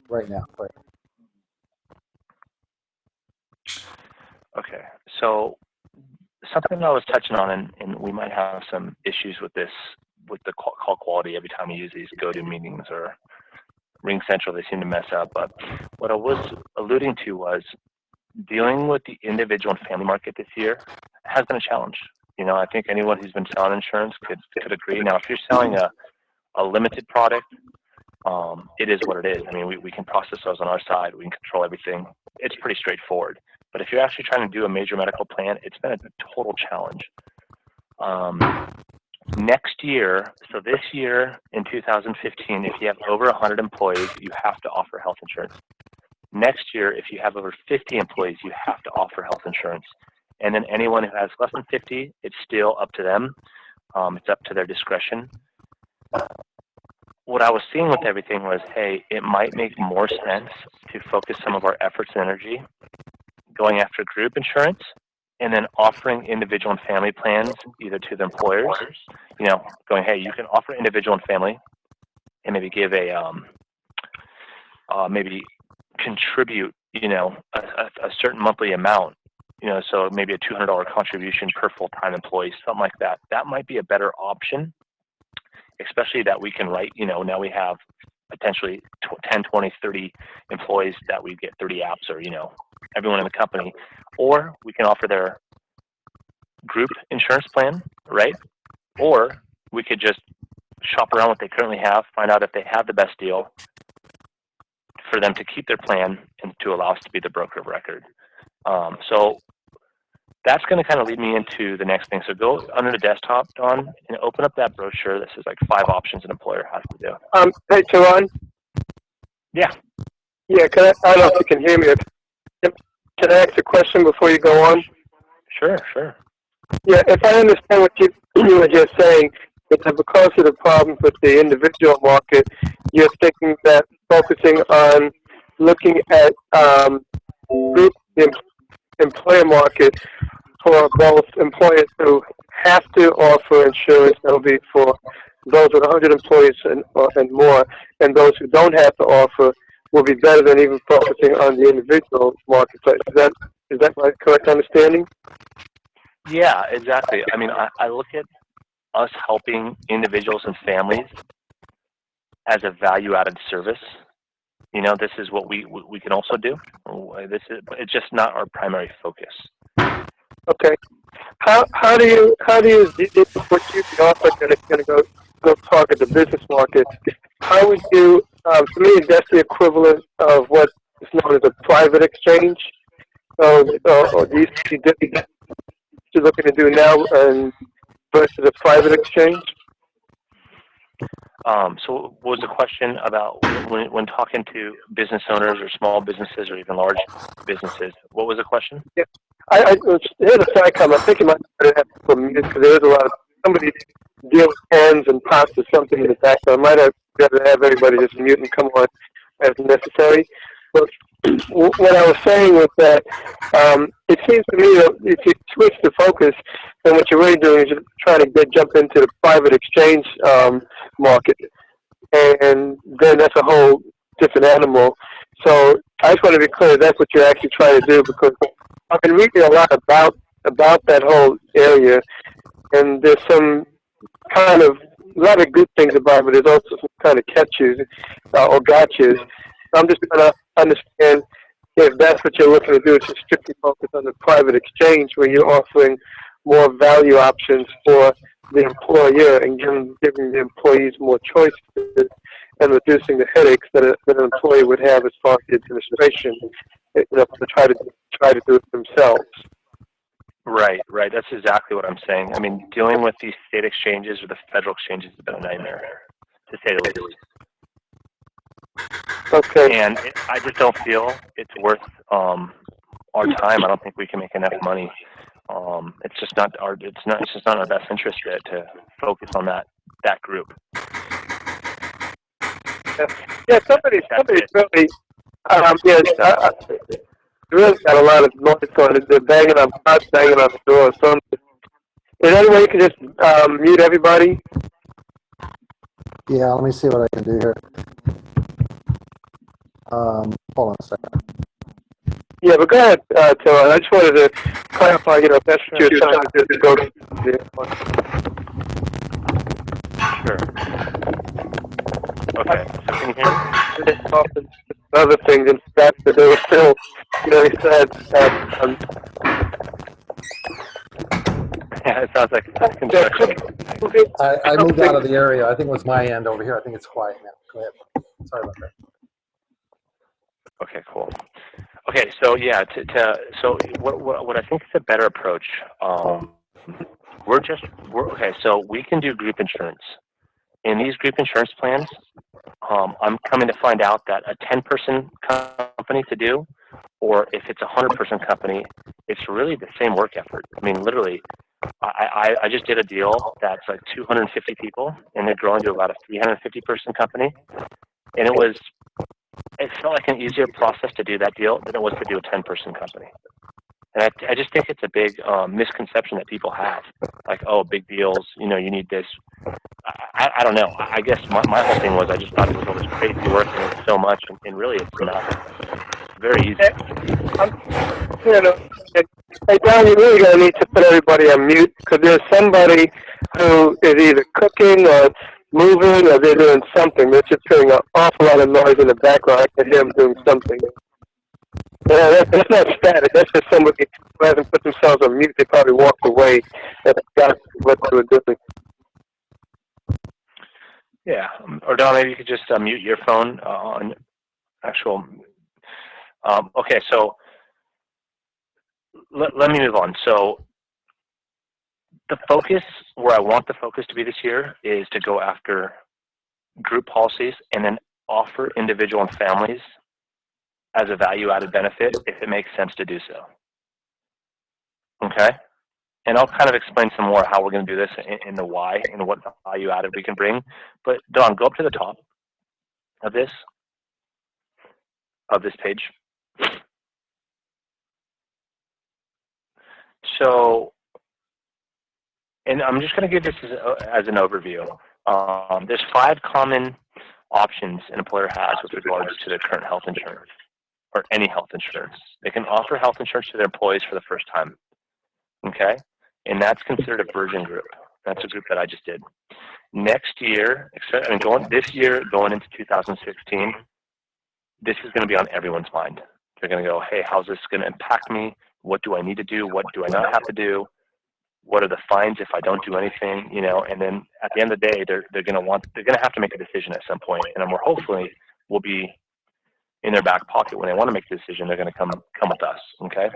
right now. Right. Okay, so something I was touching on, and we might have some issues with this, with the call quality every time we use these GoToMeetings or Ring Central, they seem to mess up. But what I was alluding to was dealing with the individual and family market this year has been a challenge. You know, I think anyone who's been selling insurance could agree. Now, if you're selling a limited product, it is what it is. I mean, we can process those on our side. We can control everything. It's pretty straightforward. But if you're actually trying to do a major medical plan, it's been a total challenge. Next year, so this year in 2015, if you have over 100 employees, you have to offer health insurance. Next year, if you have over 50 employees, you have to offer health insurance. And then anyone who has less than 50, it's still up to them. It's up to their discretion. What I was seeing with everything was, hey, it might make more sense to focus some of our efforts and energy going after group insurance and then offering individual and family plans either to the employers, you know, going, hey, you can offer individual and family and maybe give a, maybe contribute, you know, a certain monthly amount, you know, so maybe a $200 contribution per full-time employee, something like that. That might be a better option, especially that we can write, you know, now we have potentially 10, 20, 30 employees that we get 30 apps or, you know, everyone in the company, or we can offer their group insurance plan, right? Or we could just shop around what they currently have, find out if they have the best deal for them to keep their plan and to allow us to be the broker of record. So that's going to kind of lead me into the next thing. So go under the desktop, Don, and open up that brochure that says like 5 options an employer has to do. Hey, Teron? Yeah. Yeah, I don't know if you can hear me. Can I ask a question before you go on? Sure, sure. Yeah, if I understand what you were just saying, is that because of the problems with the individual market, you're thinking that focusing on looking at the employer market for both employers who have to offer insurance, that will be for those with 100 employees and more, and those who don't have to offer will be better than even focusing on the individual marketplace. Is that my correct understanding? Yeah, exactly. I mean, I look at us helping individuals and families as a value-added service. You know, this is what we can also do. It's just not our primary focus. Okay. How do you what you offer that it's going to go target the business market? How would you? To me, that's the equivalent of what is known as a private exchange. So, do you see what you're looking to do now versus a private exchange? So what was the question about when talking to business owners or small businesses or even large businesses? What was the question? Yeah, here's a SciComm. I think you might have to mute because there is a lot of somebody deal with pens and pots or something in the background. I might have better have everybody just mute and come on as necessary. But what I was saying was that it seems to me that if you switch the focus, then what you're really doing is you're trying to jump into the private exchange market, and then that's a whole different animal. So I just want to be clear that's what you're actually trying to do, because I've been reading a lot about that whole area, and there's some kind of a lot of good things about it, but there's also some kind of catches or gotchas. I'm just trying to understand if that's what you're looking to do, is just strictly focus on the private exchange where you're offering more value options for the employer and giving the employees more choices and reducing the headaches that an employee would have as far as the administration, you know, to try to do it themselves. Right. That's exactly what I'm saying. I mean, dealing with these state exchanges or the federal exchanges has been a nightmare, to say the least. Okay. And I just don't feel it's worth our time. I don't think we can make enough money. It's just not in our best interest to focus on that group. Yeah. Somebody really. Really got a lot of noise on it. They're banging on the door. So, is there any way you can just mute everybody? Yeah, let me see what I can do here. Hold on a second. Yeah, but go ahead, Taylor. I just wanted to clarify, if that's what you're trying to do, to go to Sure. Okay. So can you hear me? other things and stuff, but they were still, he said that, Yeah, it sounds like construction. I moved out of the area. I think it was my end over here. I think it's quiet now. Go ahead. Sorry about that. Okay, cool. Okay, so yeah, so what I think is a better approach. Okay. So we can do group insurance. In these group insurance plans, I'm coming to find out that a 10-person company to do, or if it's a 100-person company, it's really the same work effort. I mean, literally, I just did a deal that's like 250 people, and they're growing to about a 350-person company, and it felt like an easier process to do that deal than it was to do a 10-person company. And I just think it's a big misconception that people have, like, oh, big deals, you need this. I don't know. I guess my whole thing was I just thought it was all this crazy work and it was so much, and really it's not. It's very easy. Hey, Don, you're really going to need to put everybody on mute because there's somebody who is either cooking or moving or they're doing something. They're just hearing an awful lot of noise in the background. I can hear them doing something. Yeah, that's not static. That's just somebody who hasn't put themselves on mute. They probably walked away and got what they were doing. Yeah, or Don, maybe you could just mute your phone on actual. Okay, so let me move on. So the focus, where I want the focus to be this year, is to go after group policies and then offer individual and families as a value-added benefit if it makes sense to do so. Okay? And I'll kind of explain some more how we're going to do this and the why and what value-added we can bring. But Don, go up to the top of this page. So, and I'm just going to give this as an overview. There's 5 common options an employer has with regards to their current health insurance or any health insurance. They can offer health insurance to their employees for the first time. Okay? And that's considered a virgin group. That's a group that I just did. Next year, going into 2016, this is going to be on everyone's mind. They're going to go, hey, how's this going to impact me? What do I need to do? What do I not have to do? What are the fines if I don't do anything? And then at the end of the day, they're going to have to make a decision at some point. And we're hopefully will be in their back pocket when they want to make a decision. They're going to come with us. Okay.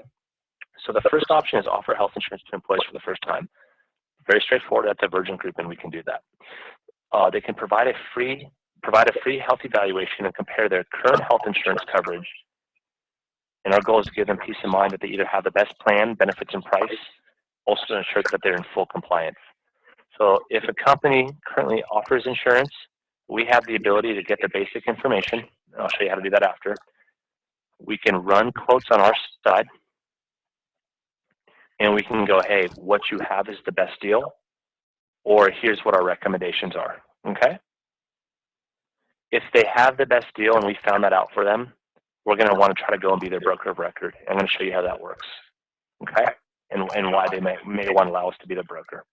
So the first option is offer health insurance to employees for the first time. Very straightforward. That's a virgin group, and we can do that. They can provide a free health evaluation and compare their current health insurance coverage. And our goal is to give them peace of mind that they either have the best plan, benefits, and price, also to ensure that they're in full compliance. So if a company currently offers insurance, we have the ability to get their basic information. I'll show you how to do that after. We can run quotes on our side. And we can go, hey, what you have is the best deal, or here's what our recommendations are, okay? If they have the best deal and we found that out for them, we're going to want to try to go and be their broker of record. I'm going to show you how that works, okay? And why they may want to allow us to be the broker.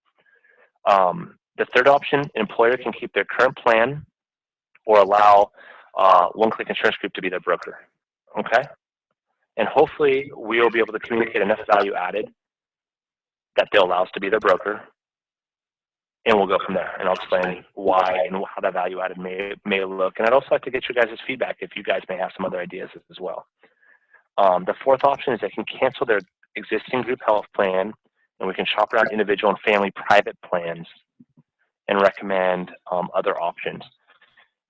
The third option, an employer can keep their current plan or allow One Click Insurance Group to be their broker, okay? And hopefully we'll be able to communicate enough value added that they'll allow us to be their broker, and we'll go from there. And I'll explain why and how that value added may look. And I'd also like to get your guys' feedback if you guys may have some other ideas as well. The fourth option is they can cancel their existing group health plan, and we can shop around individual and family private plans and recommend other options.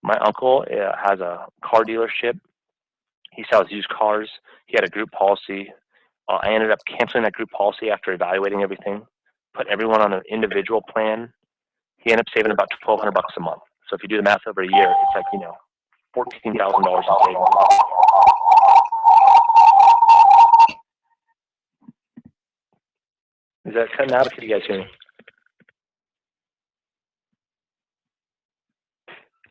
My uncle has a car dealership. He sells used cars. He had a group policy. I ended up canceling that group policy after evaluating everything, put everyone on an individual plan. He ended up saving about $1,200 a month. So if you do the math over a year, it's like, $14,000 in savings. Is that cutting out? Can you guys hear me?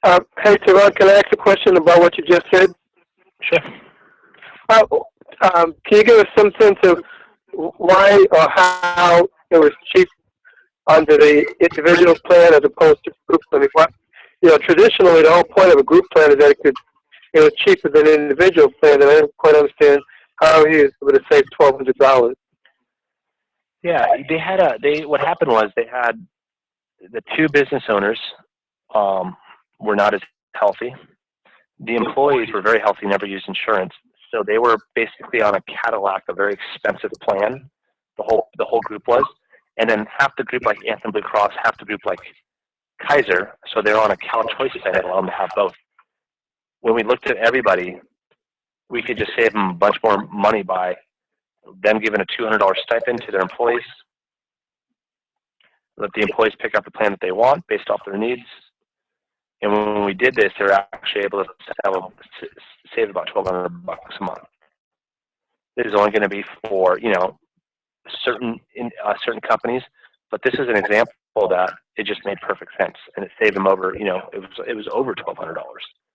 Hey, Teron, can I ask a question about what you just said? can you give us some sense of why or how it was cheap under the individual plan as opposed to group? I mean, what, traditionally the whole point of a group plan is that it was cheaper than an individual plan, and I don't quite understand how he was able to save $1,200. Yeah, what happened was they had the two business owners were not as healthy. The employees were very healthy, never used insurance, so they were basically on a Cadillac, a very expensive plan. The whole group was, and then half the group like Anthem Blue Cross, half the group like Kaiser. So they're on a Cal Choice plan that allowed them to have both. When we looked at everybody, we could just save them a bunch more money by them giving a $200 stipend to their employees. Let the employees pick up the plan that they want based off their needs. And when we did this, they were actually able to save about $1,200 a month. This is only going to be for certain companies, but this is an example that it just made perfect sense, and it saved them over. It was over $1,200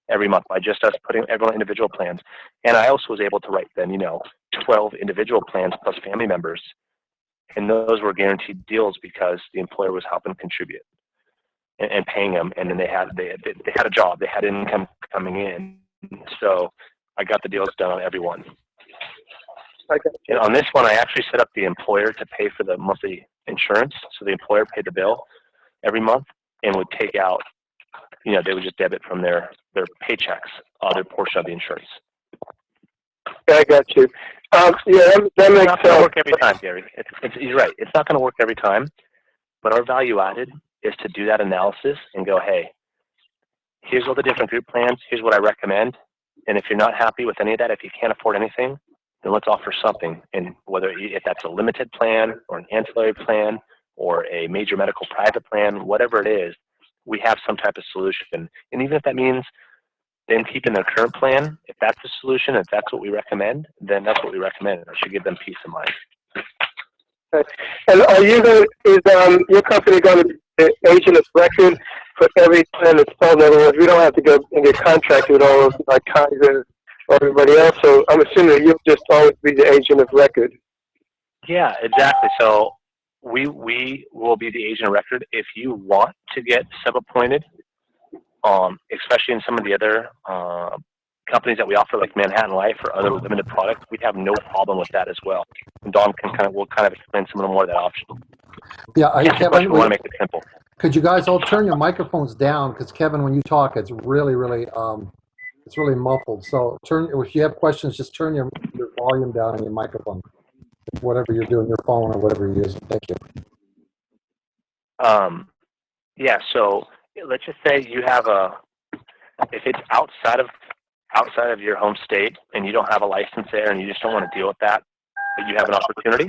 every month by just us putting everyone on individual plans. And I also was able to write them 12 individual plans plus family members, and those were guaranteed deals because the employer was helping contribute and paying them, and then they had a job, they had income coming in, so I got the deals done on every one. And on this one, I actually set up the employer to pay for the monthly insurance, so the employer paid the bill every month and would take out, they would just debit from their paychecks their portion of the insurance. I got you. That It's makes not going to work every time, Gary. You're right. It's not going to work every time, but our value added is to do that analysis and go, hey, here's all the different group plans. Here's what I recommend. And if you're not happy with any of that, if you can't afford anything, then let's offer something. And if that's a limited plan or an ancillary plan or a major medical private plan, whatever it is, we have some type of solution. And even if that means them keeping their current plan, if that's the solution, if that's what we recommend, then that's what we recommend. It should give them peace of mind. Okay. And is your company going to be the agent of record for every plan that's sold? In other words, we don't have to go and get contracted with all of like Kaiser or everybody else. So I'm assuming that you'll just always be the agent of record. Yeah, exactly. So we will be the agent of record. If you want to get sub-appointed, especially in some of the other companies that we offer, like Manhattan Life or other limited products, we'd have no problem with that as well. And Don will explain some of the more of that option. Yeah, Kevin, we want to make it simple. Could you guys all turn your microphones down? Because Kevin, when you talk, it's really muffled. So if you have questions, just turn your volume down on your microphone, whatever you're doing, your phone or whatever you're using. Thank you. Yeah. So let's just say you have if it's outside of your home state and you don't have a license there and you just don't want to deal with that, but you have an opportunity,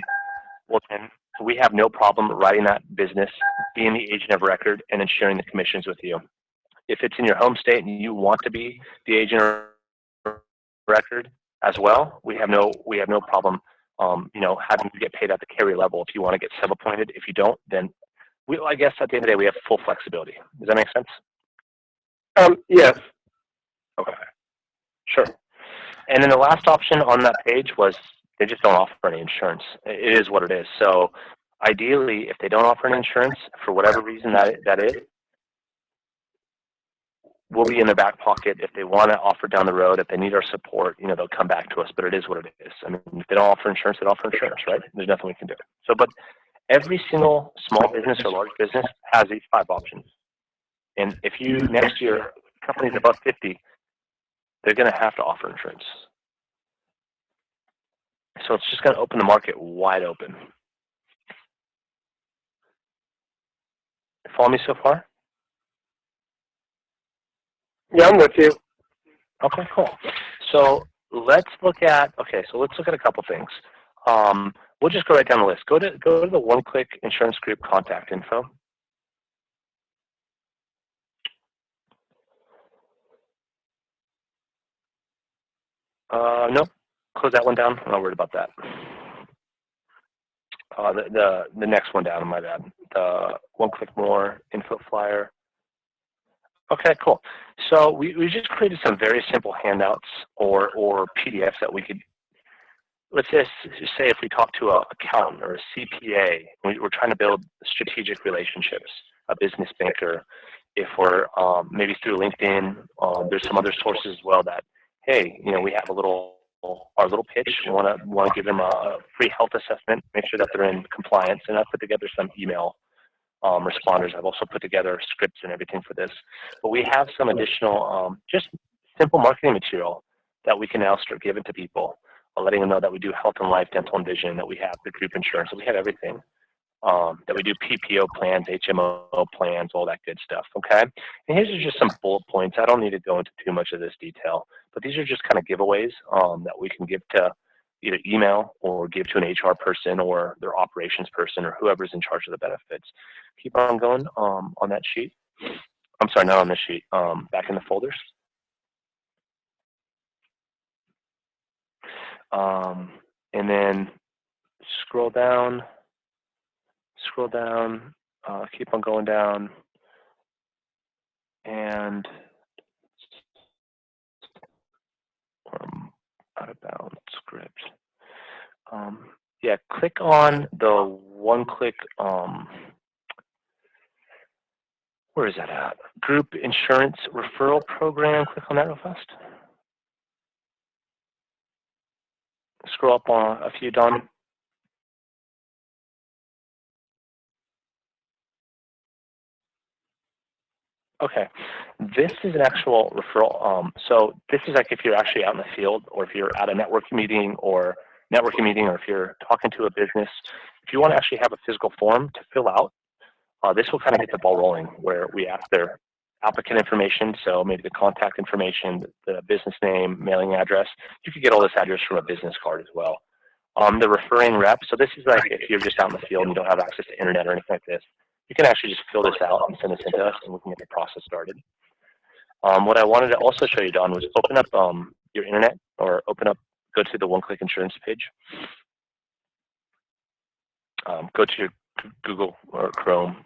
well then we have no problem writing that business, being the agent of record, and then sharing the commissions with you. If it's in your home state and you want to be the agent of record as well, we have no problem, having to get paid at the carrier level if you want to get sub-appointed. If you don't, then I guess at the end of the day, we have full flexibility. Does that make sense? Yes. Okay. Sure. And then the last option on that page was they just don't offer any insurance. It is what it is. So ideally, if they don't offer any insurance, for whatever reason that is, we'll be in their back pocket. If they want to offer down the road, if they need our support, they'll come back to us, but it is what it is. I mean, if they don't offer insurance, they don't offer insurance, right? There's nothing we can do. So, but every single small business or large business has these 5 options. And if next year, companies above 50, they're going to have to offer insurance. So it's just going to open the market wide open. Follow me so far? Yeah, I'm with you. Okay, cool. So let's look at a couple things. We'll just go right down the list. Go to the One-Click Insurance Group contact info. No, close that one down. I'm not worried about that. The next one down, my bad. The One Click More info flyer. Okay, cool. So we just created some very simple handouts or PDFs that we could let's say if we talk to an accountant or a CPA, we're trying to build strategic relationships, a business banker. If we're maybe through LinkedIn, there's some other sources as well that, hey, we have our little pitch. We want to give them a free health assessment, make sure that they're in compliance, and I've put together some email responders. I've also put together scripts and everything for this. But we have some additional, just simple marketing material that we can now start giving to people, letting them know that we do health and life, dental and vision, that we have the group insurance, that we have everything, that we do PPO plans, HMO plans, all that good stuff, okay? And here's just some bullet points. I don't need to go into too much of this detail, but these are just kind of giveaways that we can give to either email or give to an HR person or their operations person or whoever's in charge of the benefits. Keep on going on that sheet. I'm sorry, not on this sheet, back in the folders. And then scroll down, keep on going down, and out of bounds script. Yeah, click on the one-click, where is that at? Group Insurance Referral Program. Click on that real fast. Scroll up a few, Don. Okay, this is an actual referral. So this is like if you're actually out in the field, or if you're at a networking meeting, or if you're talking to a business. If you want to actually have a physical form to fill out, this will kind of get the ball rolling, where we ask their applicant information, so maybe the contact information, the business name, mailing address. You could get all this address from a business card as well. The referring rep, so this is like if you're just out in the field and you don't have access to internet or anything like this, you can actually just fill this out and send this in to us, and we can get the process started. What I wanted to also show you, Don, was open up your internet, or go to the one-click insurance page. Go to your Google or Chrome.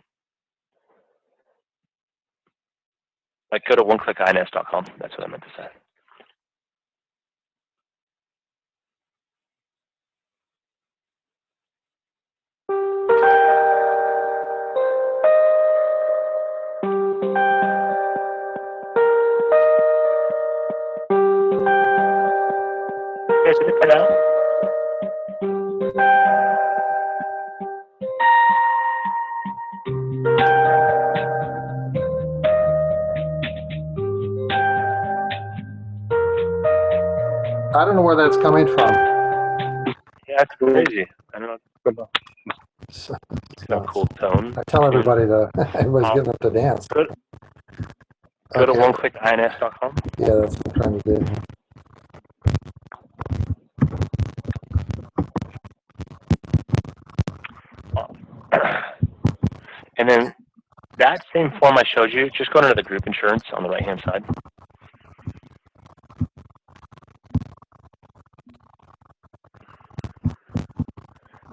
Like go to oneclickins.com. That's what I meant to say. You guys, did it cut out? I don't know where that's coming from. Yeah, it's crazy. I don't know. So, No cool tone. I tell everybody everybody's getting up to dance. Go to oneclickins.com. Yeah, that's what I'm trying to do. And then that same form I showed you, just go under the group insurance on the right-hand side.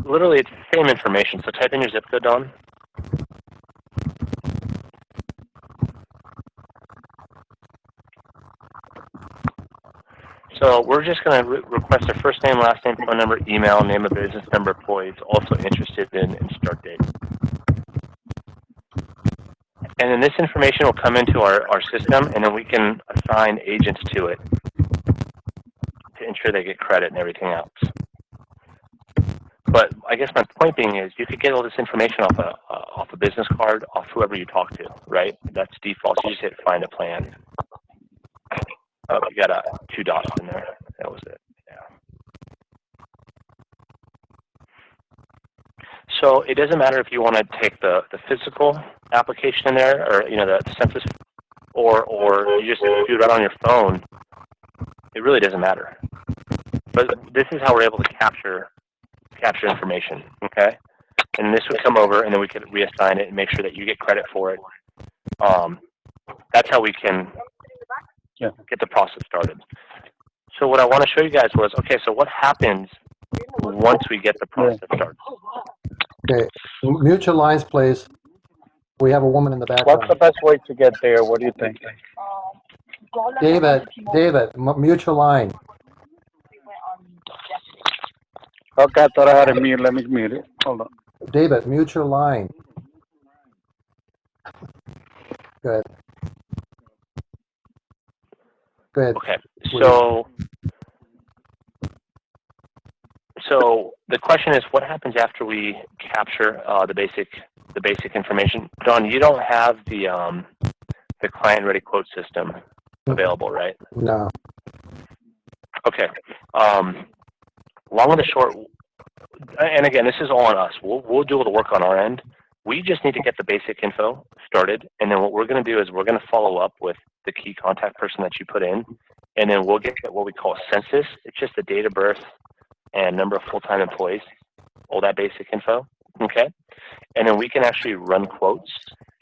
Literally, it's the same information. So type in your zip code, Don. So we're just going to request a first name, last name, phone number, email, name of business, number of employees, also interested in, and start date. And then this information will come into our system, and then we can assign agents to it to ensure they get credit and everything else. But I guess my point being is you could get all this information off a business card, off whoever you talk to, right? That's default. So you just hit find a plan. Oh, you got 2 dots in there. That was it. Yeah. So it doesn't matter if you want to take the physical application in there, or the census, or you just do it on your phone. It really doesn't matter. But this is how we're able to capture information, okay? And this would come over, and then we could reassign it and make sure that you get credit for it. That's how we can get the process started. So what I want to show you guys was, okay, so what happens once we get the process started? Okay, Mutual Lines, please. We have a woman in the background. What's the best way to get there? What do you think? David, Mutual Line. Okay, I thought I had a mute. Let me mute it. Hold on. David, mute your line. Go ahead. Go ahead. Okay, so the question is, what happens after we capture the basic information? Don, you don't have the client-ready quote system available, right? No. Okay. Long and the short, and again, this is all on us. We'll do all the work on our end. We just need to get the basic info started, and then what we're going to do is we're going to follow up with the key contact person that you put in, and then we'll get what we call a census. It's just the date of birth and number of full-time employees, all that basic info, okay? And then we can actually run quotes,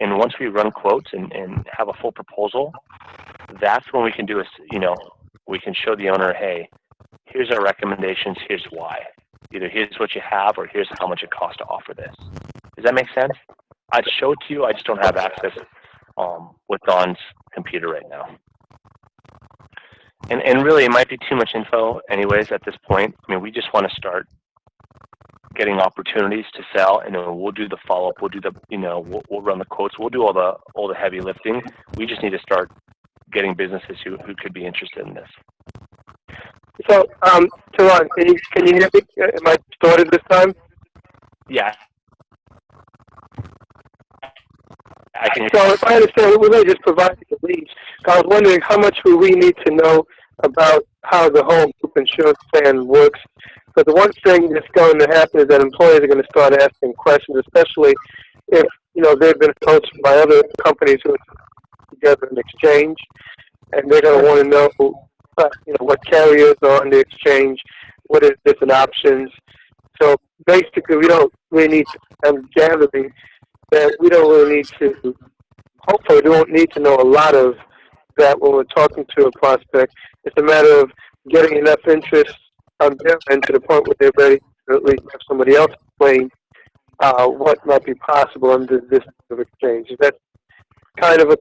and once we run quotes and have a full proposal, that's when we can do we can show the owner, hey, here's our recommendations, here's why. Either here's what you have or here's how much it costs to offer this. Does that make sense? I'd show it to you, I just don't have access with Don's computer right now. And really, it might be too much info anyways at this point. I mean, we just want to start getting opportunities to sell, and then we'll do the follow-up. We'll do the, we'll run the quotes. We'll do all the heavy lifting. We just need to start getting businesses who could be interested in this. So, Teron, can you hear me? Am I started this time? Yeah. I can. So if I understand, we really just provided the leads. I was wondering how much would we need to know about how the whole group insurance plan works. But the one thing that's going to happen is that employees are going to start asking questions, especially if, they've been approached by other companies who are together in exchange, and they're going to want to know, what carriers are on the exchange, what are different options. So basically, we don't really need to, I'm gathering that we don't really need to, hopefully we don't need to know a lot of that when we're talking to a prospect. It's a matter of getting enough interest on their end to the point where they're ready to at least have somebody else explain what might be possible under this type of exchange. Is that kind of a...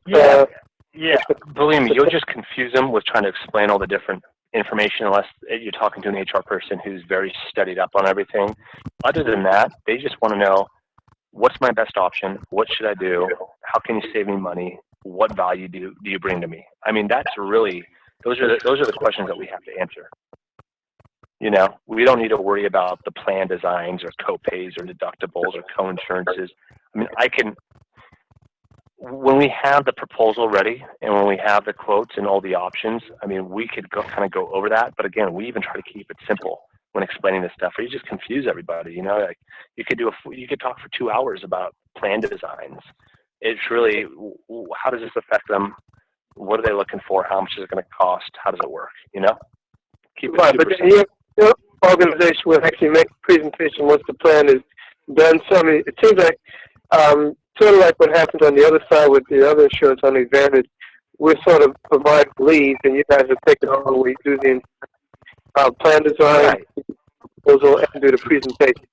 Yeah, believe me, you'll just confuse them with trying to explain all the different information unless you're talking to an HR person who's very studied up on everything. Other than that, they just want to know, what's my best option? What should I do? How can you save me money? What value do you bring to me? I mean, that's really, those are the questions that we have to answer. We don't need to worry about the plan designs or co-pays or deductibles or co-insurances. I mean, when we have the proposal ready and when we have the quotes and all the options, I mean, we could kind of go over that. But again, we even try to keep it simple when explaining this stuff, or you just confuse everybody. Like you could talk for 2 hours about plan designs. It's really, how does this affect them? What are they looking for? How much is it going to cost? How does it work? Keep it right, but then your organization will actually make a presentation once the plan is done. So I mean, it seems like sort of like what happens on the other side with the other insurance on the Advantage. We sort of provide leads, and you guys will take it over. We do the plan design, proposal, and do the presentation.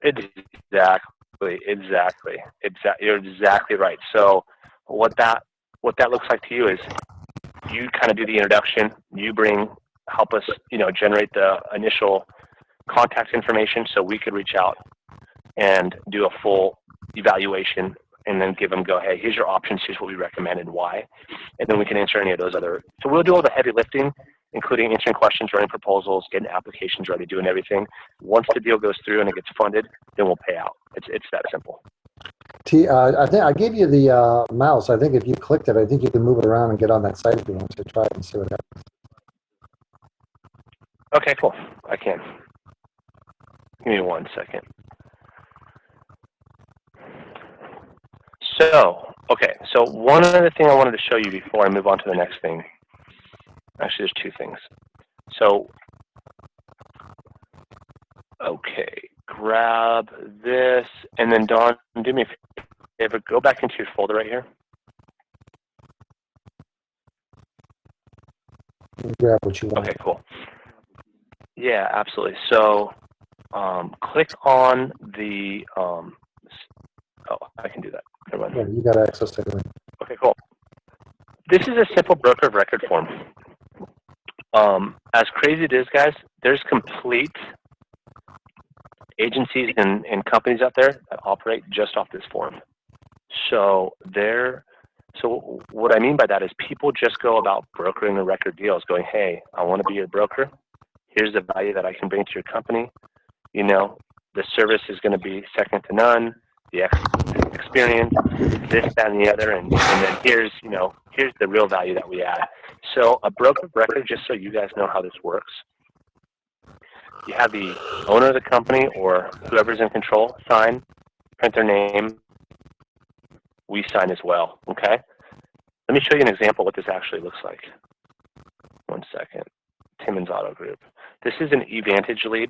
Exactly. You're exactly right. So what that looks like to you is you kind of do the introduction. You help us, generate the initial contact information so we could reach out and do a full evaluation and then give them hey, here's your options, here's what we recommend and why. And then we can answer any of those other. So we'll do all the heavy lifting, including answering questions, running proposals, getting applications ready, doing everything. Once the deal goes through and it gets funded, then we'll pay out. It's that simple. I think I gave you the mouse. I think if you clicked it, I think you can move it around and get on that site if you want to try it and see what happens. Okay, cool. I can. Give me 1 second. So one other thing I wanted to show you before I move on to the next thing. Actually, there's 2 things. So, okay, grab this, and then Don, do me a favor, go back into your folder right here. Grab what you want. Okay, cool. Yeah, absolutely. So, click on the, I can do that. Never mind. Yeah, you got access to everything. Okay, cool. This is a simple broker of record form. As crazy as it is, guys, there's complete agencies and companies out there that operate just off this form. So so what I mean by that is people just go about brokering the record deals, going, hey, I want to be your broker. Here's the value that I can bring to your company. You know, the service is going to be second to none. The experience, this, that, and the other, and then here's the real value that we add. So a broker of record, just so you guys know how this works, you have the owner of the company or whoever's in control sign, print their name, we sign as well, okay? Let me show you an example of what this actually looks like. One second. Timmons Auto Group. This is an eVantage lead.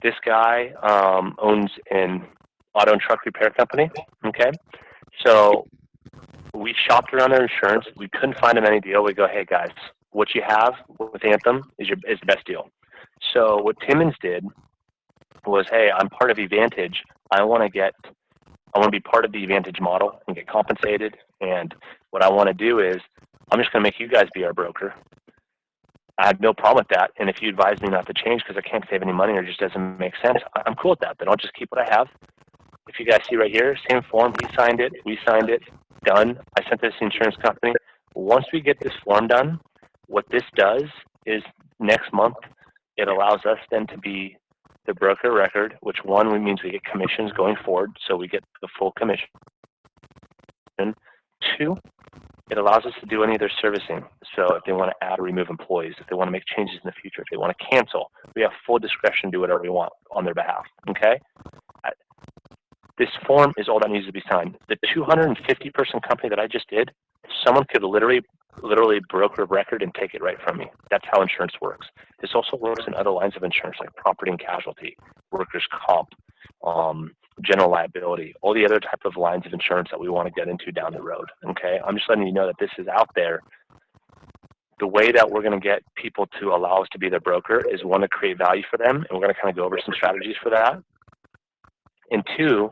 This guy owns an auto and truck repair company, okay? So we shopped around their insurance. We couldn't find them any deal. We go, hey guys, what you have with Anthem is the best deal. So what Timmons did was, hey, I'm part of eVantage. I want to be part of the eVantage model and get compensated. And what I want to do is I'm just going to make you guys be our broker. I have no problem with that. And if you advise me not to change because I can't save any money or it just doesn't make sense, I'm cool with that. Then I'll just keep what I have. If you guys see right here, same form, he signed it, we signed it, done. I sent this to the insurance company. Once we get this form done, what this does is next month, it allows us then to be the broker record, which one means we get commissions going forward, so we get the full commission. And two, it allows us to do any of their servicing. So if they want to add or remove employees, if they want to make changes in the future, if they want to cancel, we have full discretion to do whatever we want on their behalf, okay? This form is all that needs to be signed. The 250-person company that I just did, someone could literally broker a record and take it right from me. That's how insurance works. This also works in other lines of insurance like property and casualty, workers' comp, general liability, all the other type of lines of insurance that we want to get into down the road. Okay, I'm just letting you know that this is out there. The way that we're going to get people to allow us to be their broker is one, to create value for them, and we're going to kind of go over some strategies for that. And two,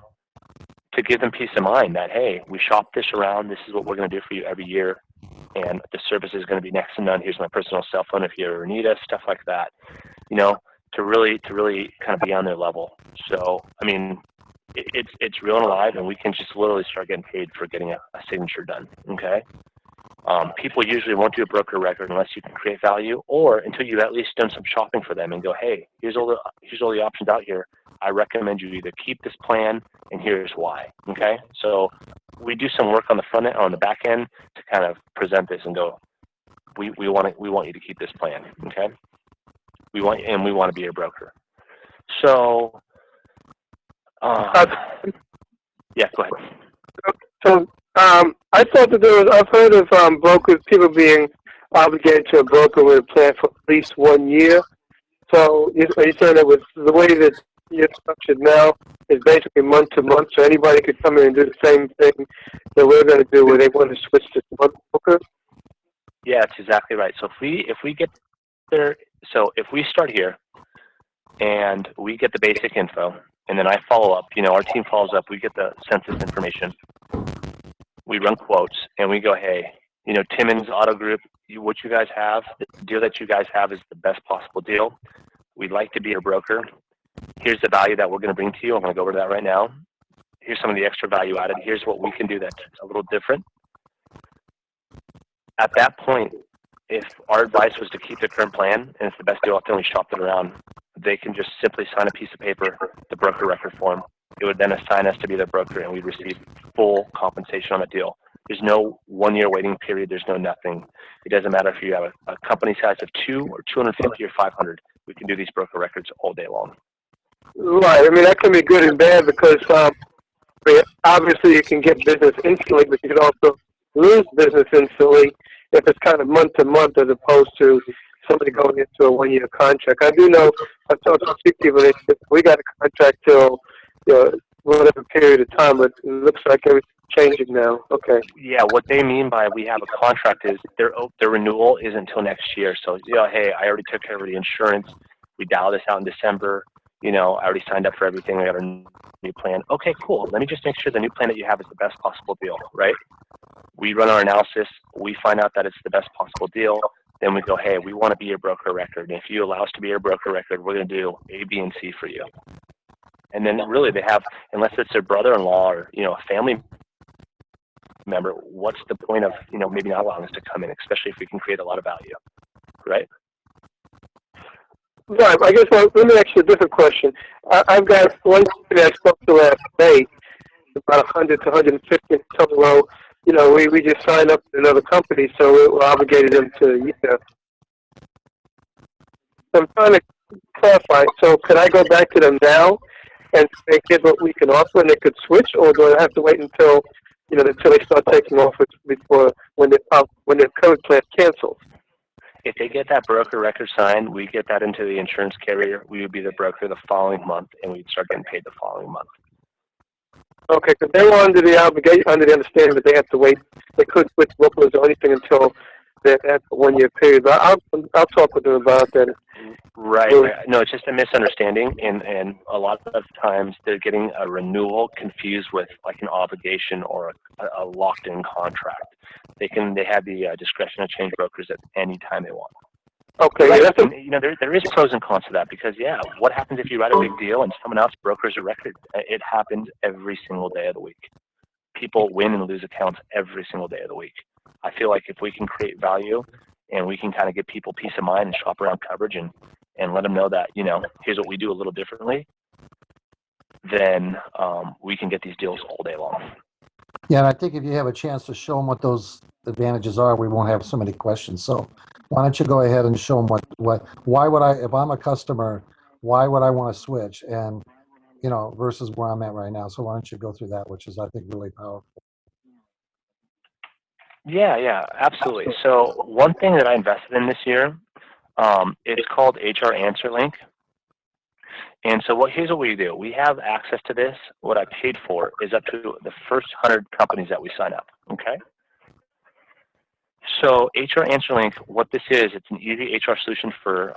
to give them peace of mind that, hey, we shop this around. This is what we're going to do for you every year. And the service is going to be next to none. Here's my personal cell phone if you ever need us, stuff like that. You know, to really kind of be on their level. So, I mean, it's real and alive, and we can just literally start getting paid for getting a signature done, okay? People usually won't do a broker record unless you can create value, or until you've at least done some shopping for them and go, hey, here's all the options out here. I recommend you either keep this plan, and here's why, okay? So we do some work on the front end, on the back end, to kind of present this and go, we want you to keep this plan, okay? We want to be your broker. So, yeah, go ahead. So I thought that I've heard of brokers, people being obligated to a broker with a plan for at least 1 year. So are you saying that with the way that you're structured now is basically month to month, so anybody could come in and do the same thing that we're going to do where they want to switch to one broker? Yeah, that's exactly right. So if we get there, so if we start here and we get the basic info, and then I follow up, you know, our team follows up, we get the census information, we run quotes, and we go, hey, you know, Timmons Auto Group, what you guys have, the deal that you guys have is the best possible deal. We'd like to be your broker. Here's the value that we're going to bring to you. I'm going to go over that right now. Here's some of the extra value added. Here's what we can do that's a little different. At that point, if our advice was to keep the current plan and it's the best deal out there and we shopped it around, they can just simply sign a piece of paper, the broker record form. It would then assign us to be their broker, and we'd receive full compensation on the deal. There's no 1 year waiting period. There's no nothing. It doesn't matter if you have a company size of 2 or 250 or 500. We can do these broker records all day long. Right. I mean, that can be good and bad because obviously you can get business instantly, but you can also lose business instantly if it's kind of month to month as opposed to somebody going into a 1 year contract. I do know, I've talked to a few people, we got a contract till whatever period of time, but it looks like everything's changing now. Okay. Yeah, what they mean by we have a contract is their renewal isn't until next year. So, you know, hey, I already took care of the insurance. We dialed this out in December. You know, I already signed up for everything. I got a new plan. Okay, cool. Let me just make sure the new plan that you have is the best possible deal, right? We run our analysis. We find out that it's the best possible deal. Then we go, hey, we want to be your broker record. And if you allow us to be your broker record, we're going to do A, B, and C for you. And then really they have, unless it's their brother-in-law or, you know, a family member, what's the point of, you know, maybe not allowing us to come in, especially if we can create a lot of value, right? Right. I guess let me ask you a different question. I've got one company I spoke to last May, about 100 to 150 in total. You know, we just signed up with another company, so we're obligated them to, you know. So I'm trying to clarify. So could I go back to them now and say, here's what we can offer, and they could switch, or do I have to wait until, you know, until they start taking offers before when their current plan cancels? If they get that broker record signed, we get that into the insurance carrier. We would be the broker the following month, and we'd start getting paid the following month. Okay, because they were under the understanding that they have to wait. They couldn't switch brokers or anything until that 1 year period. But I'll talk with them about that. Right. No, it's just a misunderstanding, and a lot of times they're getting a renewal confused with like an obligation or a locked-in contract. They have the discretion to change brokers at any time they want. Okay. Right. Yeah, And, you know, there is pros and cons to that because, yeah, what happens if you write a big deal and someone else brokers a record? It happens every single day of the week. People win and lose accounts every single day of the week. I feel like if we can create value and we can kind of give people peace of mind and shop around coverage and let them know that, you know, here's what we do a little differently, then we can get these deals all day long. Yeah, and I think if you have a chance to show them what those advantages are, we won't have so many questions. So why don't you go ahead and show them why would I, if I'm a customer, why would I want to switch? And, you know, versus where I'm at right now. So why don't you go through that, which is, I think, really powerful. Yeah, absolutely. So one thing that I invested in this year, it's called HR AnswerLink. And so here's what we do. We have access to this. What I paid for is up to the first 100 companies that we sign up, okay? So HR AnswerLink, what this is, it's an easy HR solution for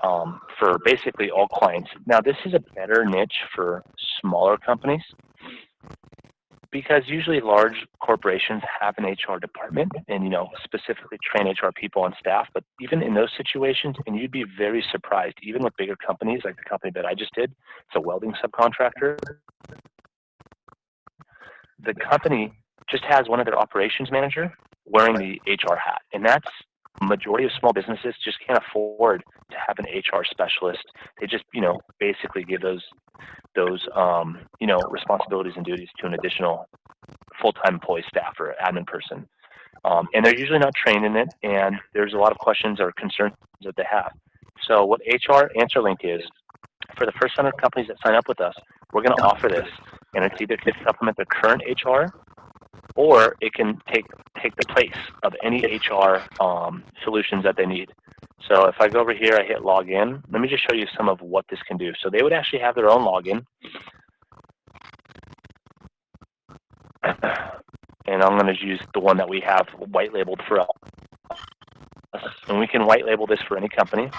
basically all clients. Now, this is a better niche for smaller companies because usually large corporations have an HR department and, you know, specifically train HR people on staff. But even in those situations, and you'd be very surprised, even with bigger companies like the company that I just did, it's a welding subcontractor. The company just has one of their operations manager wearing the HR hat. And that's majority of small businesses just can't afford to have an HR specialist. They just, you know, basically give those you know, responsibilities and duties to an additional full-time employee, staff, or admin person. And they're usually not trained in it, and there's a lot of questions or concerns that they have. So what HR AnswerLink is, for the first 100 companies that sign up with us, we're going to offer this, and it's either to supplement their current HR, or it can take the place of any HR solutions that they need. So if I go over here, I hit login. Let me just show you some of what this can do. So they would actually have their own login. And I'm going to use the one that we have white labeled for us. And we can white label this for any company.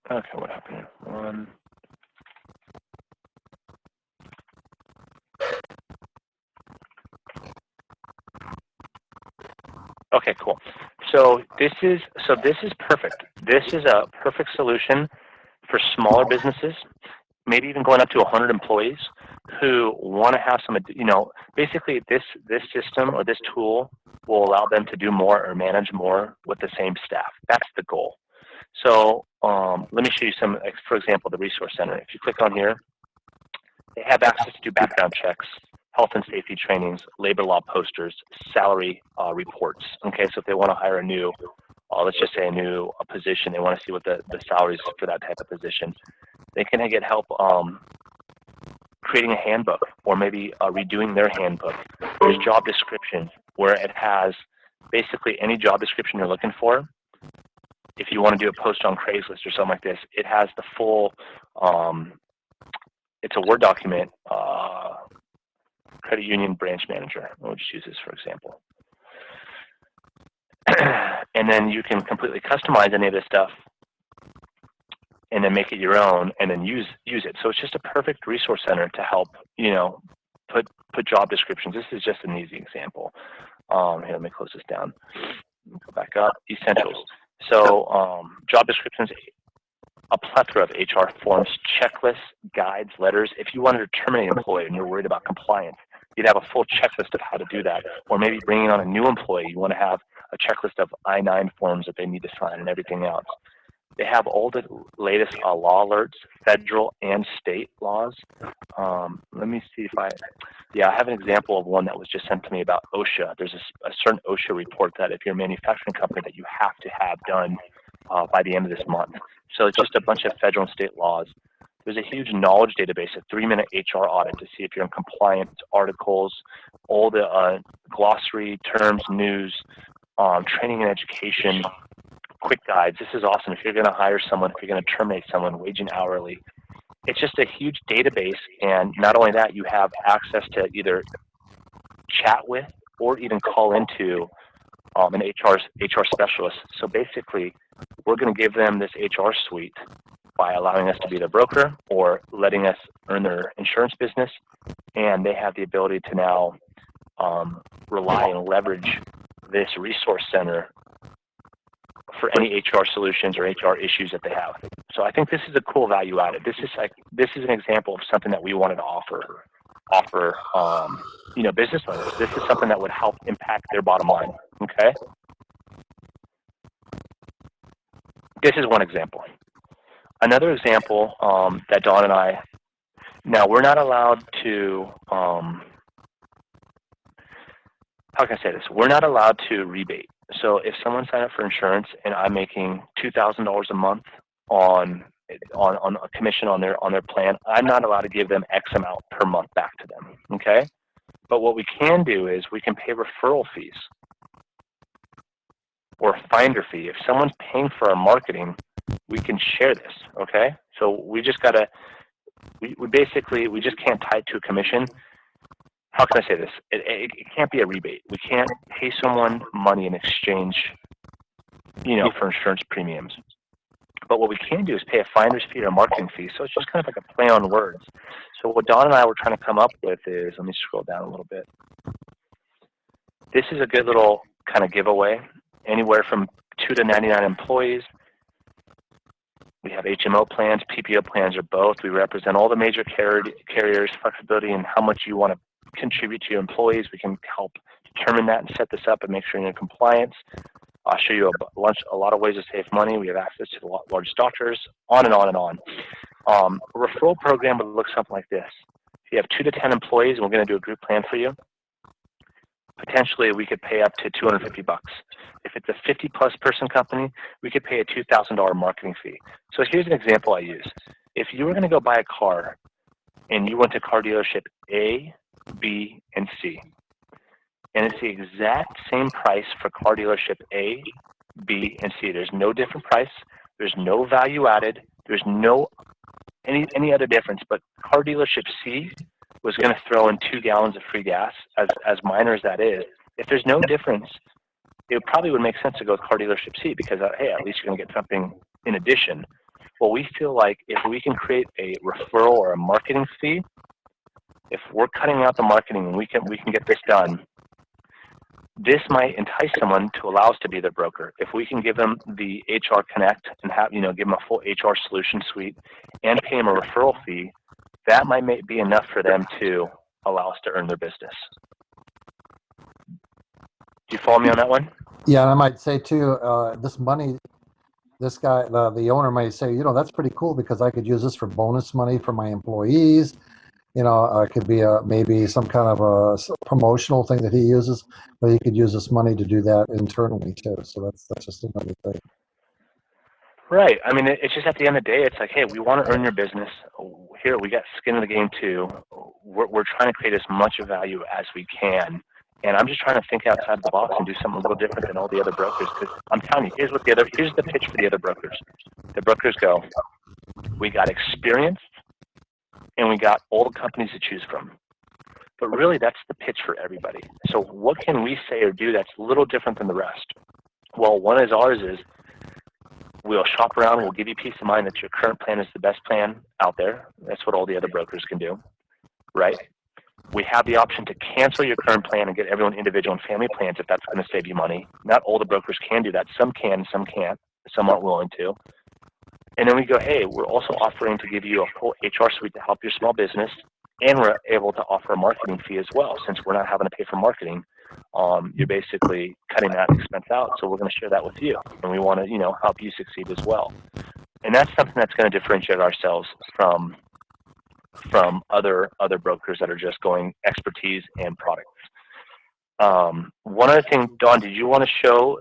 Okay, what happened here? One. Okay, cool. So this is perfect. This is a perfect solution for smaller businesses, maybe even going up to 100 employees who want to have some, you know, basically this system or this tool will allow them to do more or manage more with the same staff. That's the goal. So let me show you some, for example, the Resource Center. If you click on here, they have access to do background checks, health and safety trainings, labor law posters, salary reports. Okay, so if they want to hire a new, let's just say a new position, they want to see what the salaries for that type of position, they can get help creating a handbook or maybe redoing their handbook. There's job descriptions where it has basically any job description you're looking for. If you want to do a post on Craigslist or something like this, it has the full, it's a Word document, credit union branch manager. We'll just use this for example. And then you can completely customize any of this stuff and then make it your own and then use it. So it's just a perfect resource center to help, you know, put job descriptions. This is just an easy example. Here, let me close this down. Go back up. Essentials. So job descriptions, a plethora of HR forms, checklists, guides, letters. If you wanted to terminate an employee and you're worried about compliance, you'd have a full checklist of how to do that. Or maybe bringing on a new employee, you want to have a checklist of I-9 forms that they need to sign and everything else. They have all the latest law alerts, federal and state laws. Let me see if I have an example of one that was just sent to me about OSHA. There's a certain OSHA report that if you're a manufacturing company that you have to have done by the end of this month. So it's just a bunch of federal and state laws. There's a huge knowledge database, a 3-minute HR audit to see if you're in compliance, articles, all the glossary, terms, news, training and education, quick guides. This is awesome. If you're going to hire someone, if you're going to terminate someone, wage and hourly, it's just a huge database. And not only that, you have access to either chat with or even call into an HR specialist. So basically, we're going to give them this HR suite by allowing us to be their broker or letting us earn their insurance business. And they have the ability to now rely and leverage this resource center for any HR solutions or HR issues that they have. So I think this is a cool value added. This is an example of something that we wanted to offer business owners. This is something that would help impact their bottom line. Okay. This is one example. Another example that Dawn and I, now we're not allowed to, how can I say this? We're not allowed to rebate. So if someone signed up for insurance and I'm making $2,000 a month on a commission on their plan, I'm not allowed to give them X amount per month back to them. Okay. But what we can do is we can pay referral fees or finder fee. If someone's paying for our marketing, we can share this, okay? So we just gotta, we just can't tie it to a commission. How can I say this? It can't be a rebate. We can't pay someone money in exchange, for insurance premiums. But what we can do is pay a finder's fee or a marketing fee. So it's just kind of like a play on words. So what Dawn and I were trying to come up with is, let me scroll down a little bit. This is a good little kind of giveaway. Anywhere from 2 to 99 employees. We have HMO plans, PPO plans, or both. We represent all the major carriers, flexibility in how much you want to contribute to your employees. We can help determine that and set this up and make sure you're in compliance. I'll show you a lot of ways to save money. We have access to the largest doctors, on and on and on. A referral program would look something like this. If you have 2 to 10 employees, and we're going to do a group plan for you, potentially we could pay up to $250. If it's a 50-plus person company, we could pay a $2,000 marketing fee. So here's an example I use. If you were going to go buy a car and you went to car dealership A, B, and C, and it's the exact same price for car dealership A, B, and C. There's no different price. There's no value added. There's no any other difference. But car dealership C was going to throw in 2 gallons of free gas, as minor as that is. If there's no difference, it probably would make sense to go with car dealership C because, hey, at least you're going to get something in addition. Well, we feel like if we can create a referral or a marketing fee, if we're cutting out the marketing and we can get this done, this might entice someone to allow us to be their broker. If we can give them the HR Connect and have, give them a full HR solution suite and pay them a referral fee, that might be enough for them to allow us to earn their business. Do you follow me on that one? Yeah, and I might say too, this money, this guy, the owner might say, that's pretty cool because I could use this for bonus money for my employees. It could be maybe some kind of a promotional thing that he uses, but he could use this money to do that internally too. So that's just another thing. Right. I mean, it's just at the end of the day, it's like, hey, we want to earn your business. Here, we got skin in the game too. We're trying to create as much value as we can. And I'm just trying to think outside the box and do something a little different than all the other brokers. Because I'm telling you, here's the pitch for the other brokers. The brokers go, we got experience, and we got all the companies to choose from. But really, that's the pitch for everybody. So what can we say or do that's a little different than the rest? Well, one is ours is we'll shop around. We'll give you peace of mind that your current plan is the best plan out there. That's what all the other brokers can do, right? We have the option to cancel your current plan and get everyone individual and family plans if that's going to save you money. Not all the brokers can do that. Some can, some can't. Some aren't willing to. And then we go, hey, we're also offering to give you a full HR suite to help your small business, and we're able to offer a marketing fee as well. Since we're not having to pay for marketing, you're basically cutting that expense out. So we're going to share that with you, and we want to, help you succeed as well. And that's something that's going to differentiate ourselves from other brokers that are just going expertise and products. One other thing, Dawn, did you want to show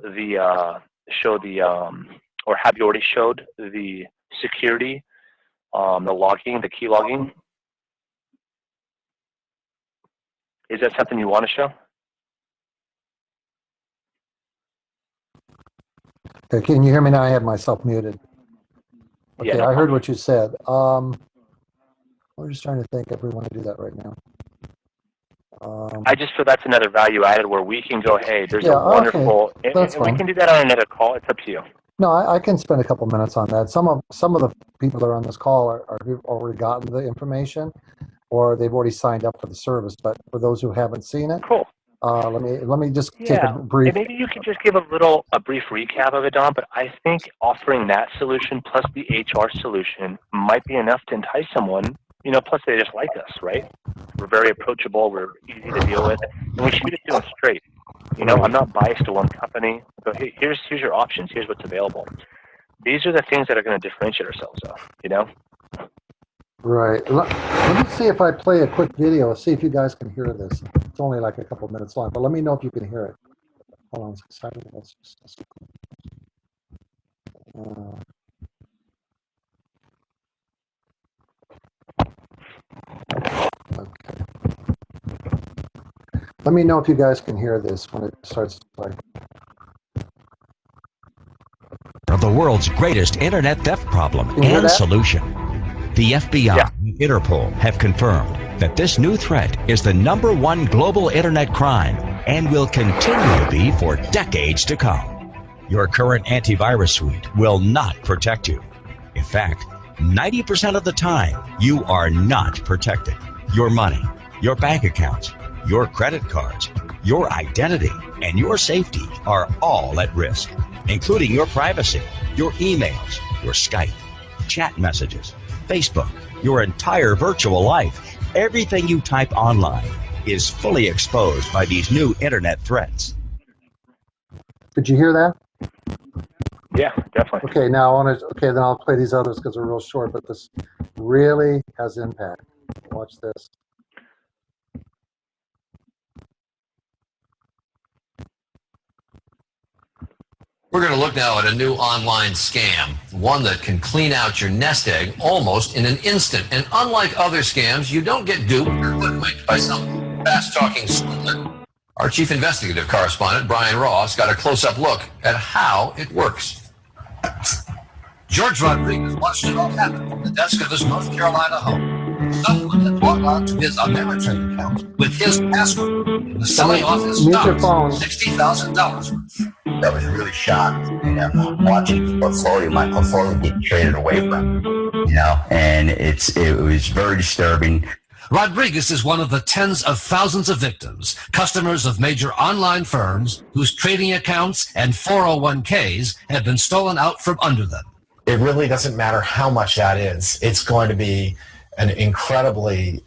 or have you already showed the security, the logging, the key logging? Is that something you want to show? Okay, can you hear me now? I had myself muted. Okay, Yeah, no I heard problem. what you said. We're just trying to think if we want to do that right now. I just feel that's another value added where we can go, hey, there's Yeah, a wonderful, okay, that's and we fine. can do that on another call. It's up to you. No, I can spend a couple minutes on that. Some of the people that are on this call are who've already gotten the information, or they've already signed up for the service. But for those who haven't seen it, Cool. let me just take a Yeah, brief. and maybe you could just give a brief recap of it, Don, but I think offering that solution plus the HR solution might be enough to entice someone, plus they just like us, right? We're very approachable, we're easy to deal with, and we shoot it to them straight. I'm not biased to one company. Go, hey, here's your options, here's what's available. These are the things that are going to differentiate ourselves, though, Right. Let me see if I play a quick video. See if you guys can hear this. It's only like a couple minutes long, but let me know if you can hear it. Hold on a second. Okay. Let me know if you guys can hear this when it starts to play. Of the world's greatest internet theft problem You hear and that? solution. The FBI and Interpol have confirmed that this new threat is the #1 global internet crime and will continue to be for decades to come. Your current antivirus suite will not protect you. In fact, 90% of the time, you are not protected. Your money, your bank accounts, your credit cards, your identity, and your safety are all at risk, including your privacy, your emails, your Skype, chat messages, Facebook, your entire virtual life. Everything you type online is fully exposed by these new internet threats. Did you hear that? Yeah, definitely. Okay, now then I'll play these others because they're real short, but this really has impact. Watch this. We're going to look now at a new online scam, one that can clean out your nest egg almost in an instant. And unlike other scams, you don't get duped or hoodwinked by some fast-talking swindler. Our chief investigative correspondent, Brian Ross, got a close-up look at how it works. George Rodriguez watched it all happen from the desk of his North Carolina home. Someone had logged on to his Ameritrade account with his password and was selling off his Mute your stocks, phone. $60,000 worth. I was really shocked, watching my portfolio get traded away from me, and it was very disturbing. Rodriguez is one of the tens of thousands of victims, customers of major online firms whose trading accounts and 401ks have been stolen out from under them. It really doesn't matter how much that is. It's going to be an incredibly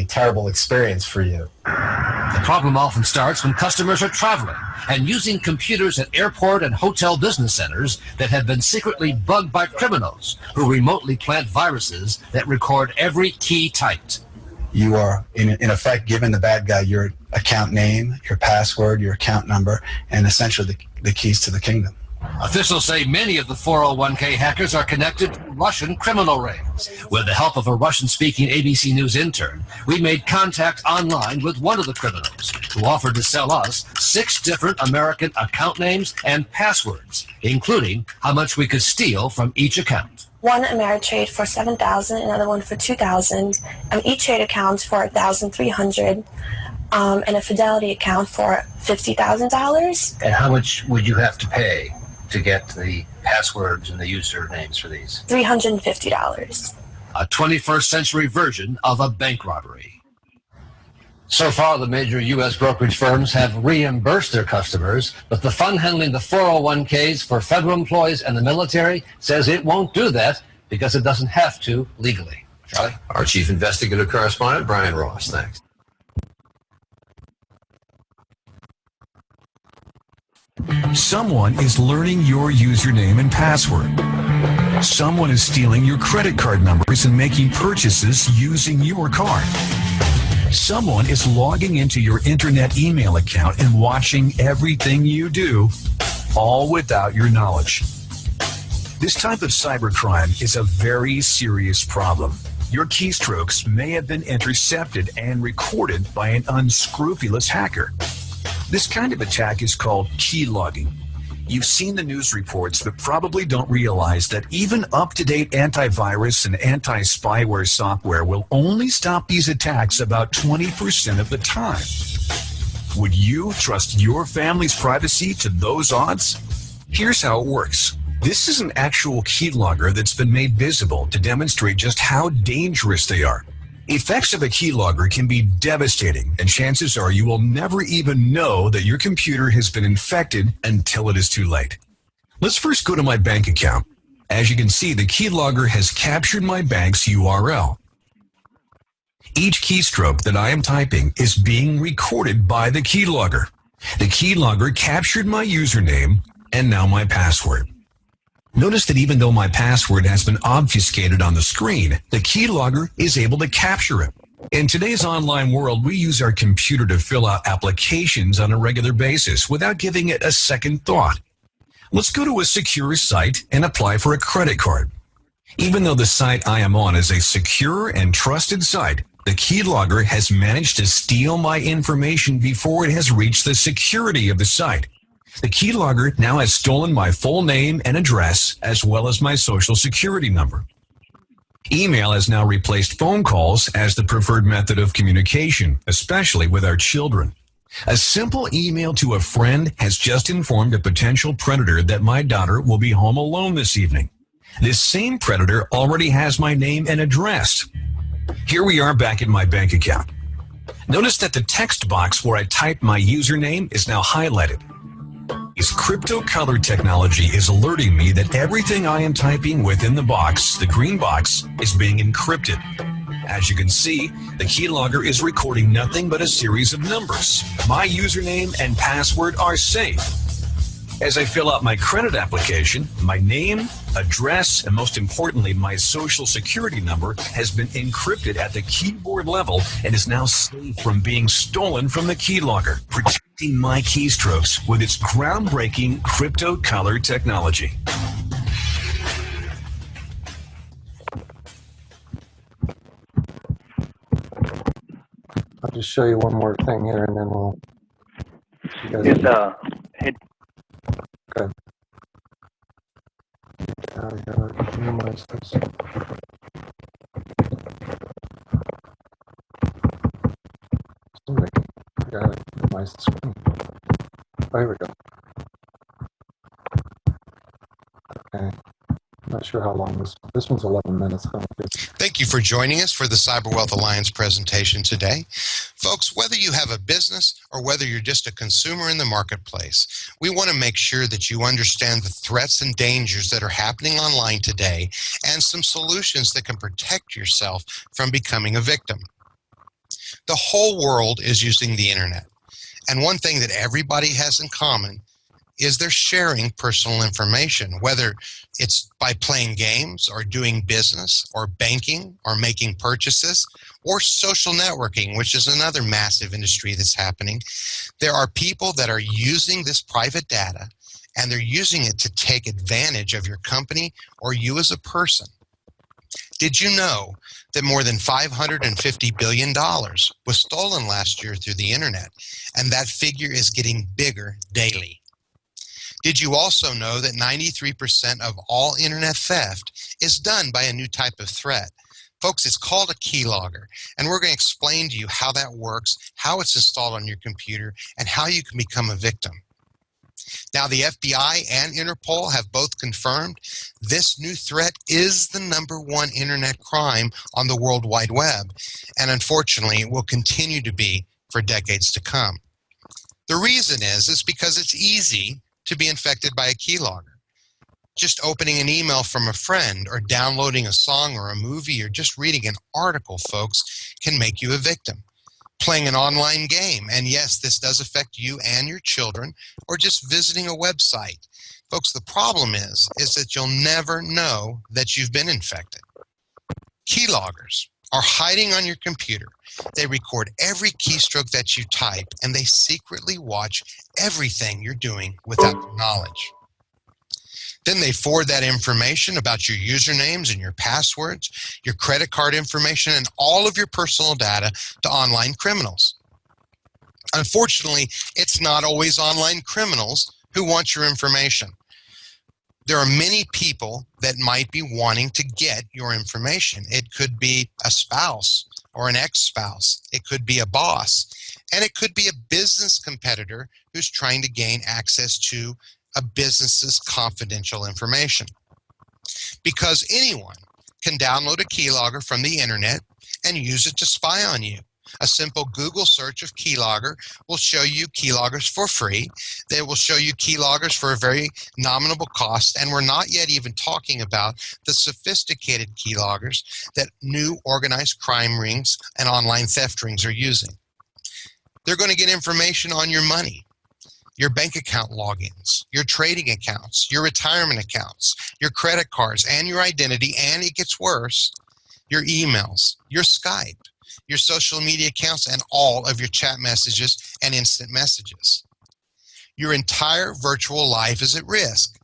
terrible experience for you. The problem often starts when customers are traveling and using computers at airport and hotel business centers that have been secretly bugged by criminals who remotely plant viruses that record every key typed. You are, in effect, giving the bad guy your account name, your password, your account number, and essentially the keys to the kingdom. Officials say many of the 401k hackers are connected to Russian criminal rings. With the help of a Russian-speaking ABC News intern, we made contact online with one of the criminals who offered to sell us 6 different American account names and passwords, including how much we could steal from each account. One Ameritrade for $7,000, another one for $2,000, E-Trade account for $1,300, and a Fidelity account for $50,000. And how much would you have to pay to get the passwords and the usernames for these? $350. A 21st century version of a bank robbery. So far, the major U.S. brokerage firms have reimbursed their customers, but the fund handling the 401ks for federal employees and the military says it won't do that because it doesn't have to legally. Charlie? Our chief investigative correspondent, Brian Ross. Thanks. Someone is learning your username and password. Someone is stealing your credit card numbers and making purchases using your card. Someone is logging into your internet email account and watching everything you do, all without your knowledge. This type of cybercrime is a very serious problem. Your keystrokes may have been intercepted and recorded by an unscrupulous hacker. This kind of attack is called keylogging. You've seen the news reports, but probably don't realize that even up-to-date antivirus and anti-spyware software will only stop these attacks about 20% of the time. Would you trust your family's privacy to those odds? Here's how it works. This is an actual keylogger that's been made visible to demonstrate just how dangerous they are. Effects of a keylogger can be devastating, and chances are you will never even know that your computer has been infected until it is too late. Let's first go to my bank account. As you can see, the keylogger has captured my bank's URL. Each keystroke that I am typing is being recorded by the keylogger. The keylogger captured my username and now my password. Notice that even though my password has been obfuscated on the screen, the keylogger is able to capture it. In today's online world, we use our computer to fill out applications on a regular basis without giving it a second thought. Let's go to a secure site and apply for a credit card. Even though the site I am on is a secure and trusted site, the keylogger has managed to steal my information before it has reached the security of the site. The keylogger now has stolen my full name and address, as well as my social security number. Email has now replaced phone calls as the preferred method of communication, especially with our children. A simple email to a friend has just informed a potential predator that my daughter will be home alone this evening. This same predator already has my name and address. Here we are back in my bank account. Notice that the text box where I typed my username is now highlighted. This crypto color technology is alerting me that everything I am typing within the box, the green box, is being encrypted. As you can see, the keylogger is recording nothing but a series of numbers. My username and password are safe. As I fill out my credit application, my name, address, and most importantly, my social security number has been encrypted at the keyboard level and is now safe from being stolen from the keylogger, protecting my keystrokes with its groundbreaking crypto color technology. I'll just show you one more thing here, and then we'll. Hey, Okay. Now I gotta minimize this. Somebody got it. Minimize the screen. Oh, here we go. Okay. I'm not sure how long this one's 11 minutes. Thank you for joining us for the CyberWealth Alliance presentation today. Folks, whether you have a business or whether you're just a consumer in the marketplace, we want to make sure that you understand the threats and dangers that are happening online today and some solutions that can protect yourself from becoming a victim. The whole world is using the internet, and one thing that everybody has in common is they're sharing personal information, whether it's by playing games or doing business or banking or making purchases or social networking, which is another massive industry that's happening. There are people that are using this private data and they're using it to take advantage of your company or you as a person. Did you know that more than $550 billion was stolen last year through the internet, and that figure is getting bigger daily? Did you also know that 93% of all internet theft is done by a new type of threat? Folks, it's called a keylogger, and we're going to explain to you how that works, how it's installed on your computer, and how you can become a victim. Now, the FBI and Interpol have both confirmed this new threat is the #1 internet crime on the World Wide Web, and unfortunately, it will continue to be for decades to come. The reason is because it's easy to be infected by a keylogger. Just opening an email from a friend or downloading a song or a movie or just reading an article, folks, can make you a victim. Playing an online game, and yes, this does affect you and your children, or just visiting a website. Folks, the problem is that you'll never know that you've been infected. Keyloggers are hiding on your computer. They record every keystroke that you type, and they secretly watch everything you're doing without your knowledge. Then they forward that information about your usernames and your passwords, your credit card information, and all of your personal data to online criminals. Unfortunately, it's not always online criminals who want your information. There are many people that might be wanting to get your information. It could be a spouse or an ex-spouse. It could be a boss. And it could be a business competitor who's trying to gain access to a business's confidential information. Because anyone can download a keylogger from the internet and use it to spy on you. A simple Google search of keylogger will show you keyloggers for free. They will show you keyloggers for a very nominal cost, and we're not yet even talking about the sophisticated keyloggers that new organized crime rings and online theft rings are using. They're going to get information on your money, your bank account logins, your trading accounts, your retirement accounts, your credit cards, and your identity, and it gets worse, your emails, your Skype, your social media accounts, and all of your chat messages and instant messages. Your entire virtual life is at risk.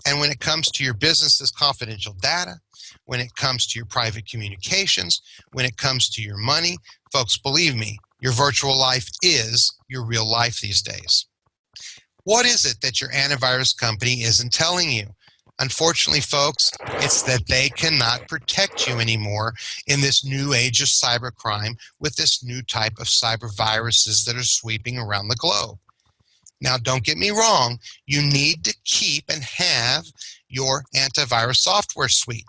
And when it comes to your business's confidential data, when it comes to your private communications, when it comes to your money, folks, believe me, your virtual life is your real life these days. What is it that your antivirus company isn't telling you? Unfortunately, folks, it's that they cannot protect you anymore in this new age of cybercrime with this new type of cyber viruses that are sweeping around the globe. Now, don't get me wrong, you need to keep and have your antivirus software suite,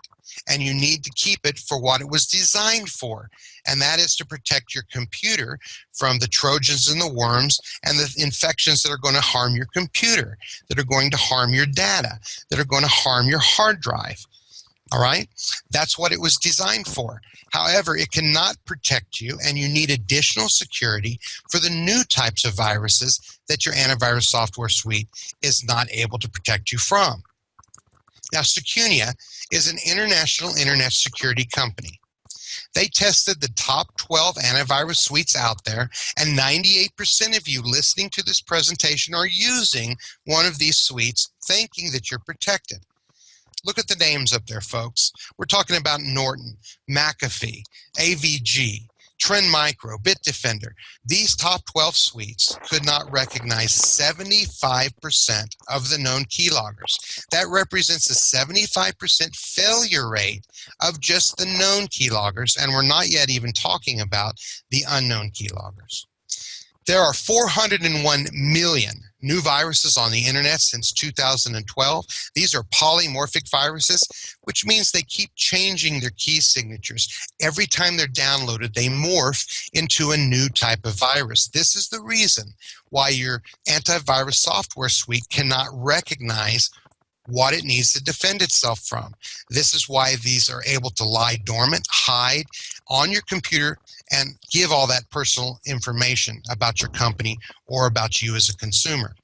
and you need to keep it for what it was designed for, and that is to protect your computer from the Trojans and the worms and the infections that are going to harm your computer, that are going to harm your data, that are going to harm your hard drive. All right? That's what it was designed for. However, it cannot protect you, and you need additional security for the new types of viruses that your antivirus software suite is not able to protect you from. Now, Secunia is an international internet security company. They tested the top 12 antivirus suites out there, and 98% of you listening to this presentation are using one of these suites thinking that you're protected. Look at the names up there, folks. We're talking about Norton, McAfee, AVG, Trend Micro, Bitdefender. These top 12 suites could not recognize 75% of the known keyloggers. That represents a 75% failure rate of just the known keyloggers, and we're not yet even talking about the unknown keyloggers. There are 401 million new viruses on the internet since 2012. These are polymorphic viruses, which means they keep changing their key signatures. Every time they're downloaded, they morph into a new type of virus. This is the reason why your antivirus software suite cannot recognize what it needs to defend itself from. This is why these are able to lie dormant, hide on your computer, and give all that personal information about your company or about you as a consumer.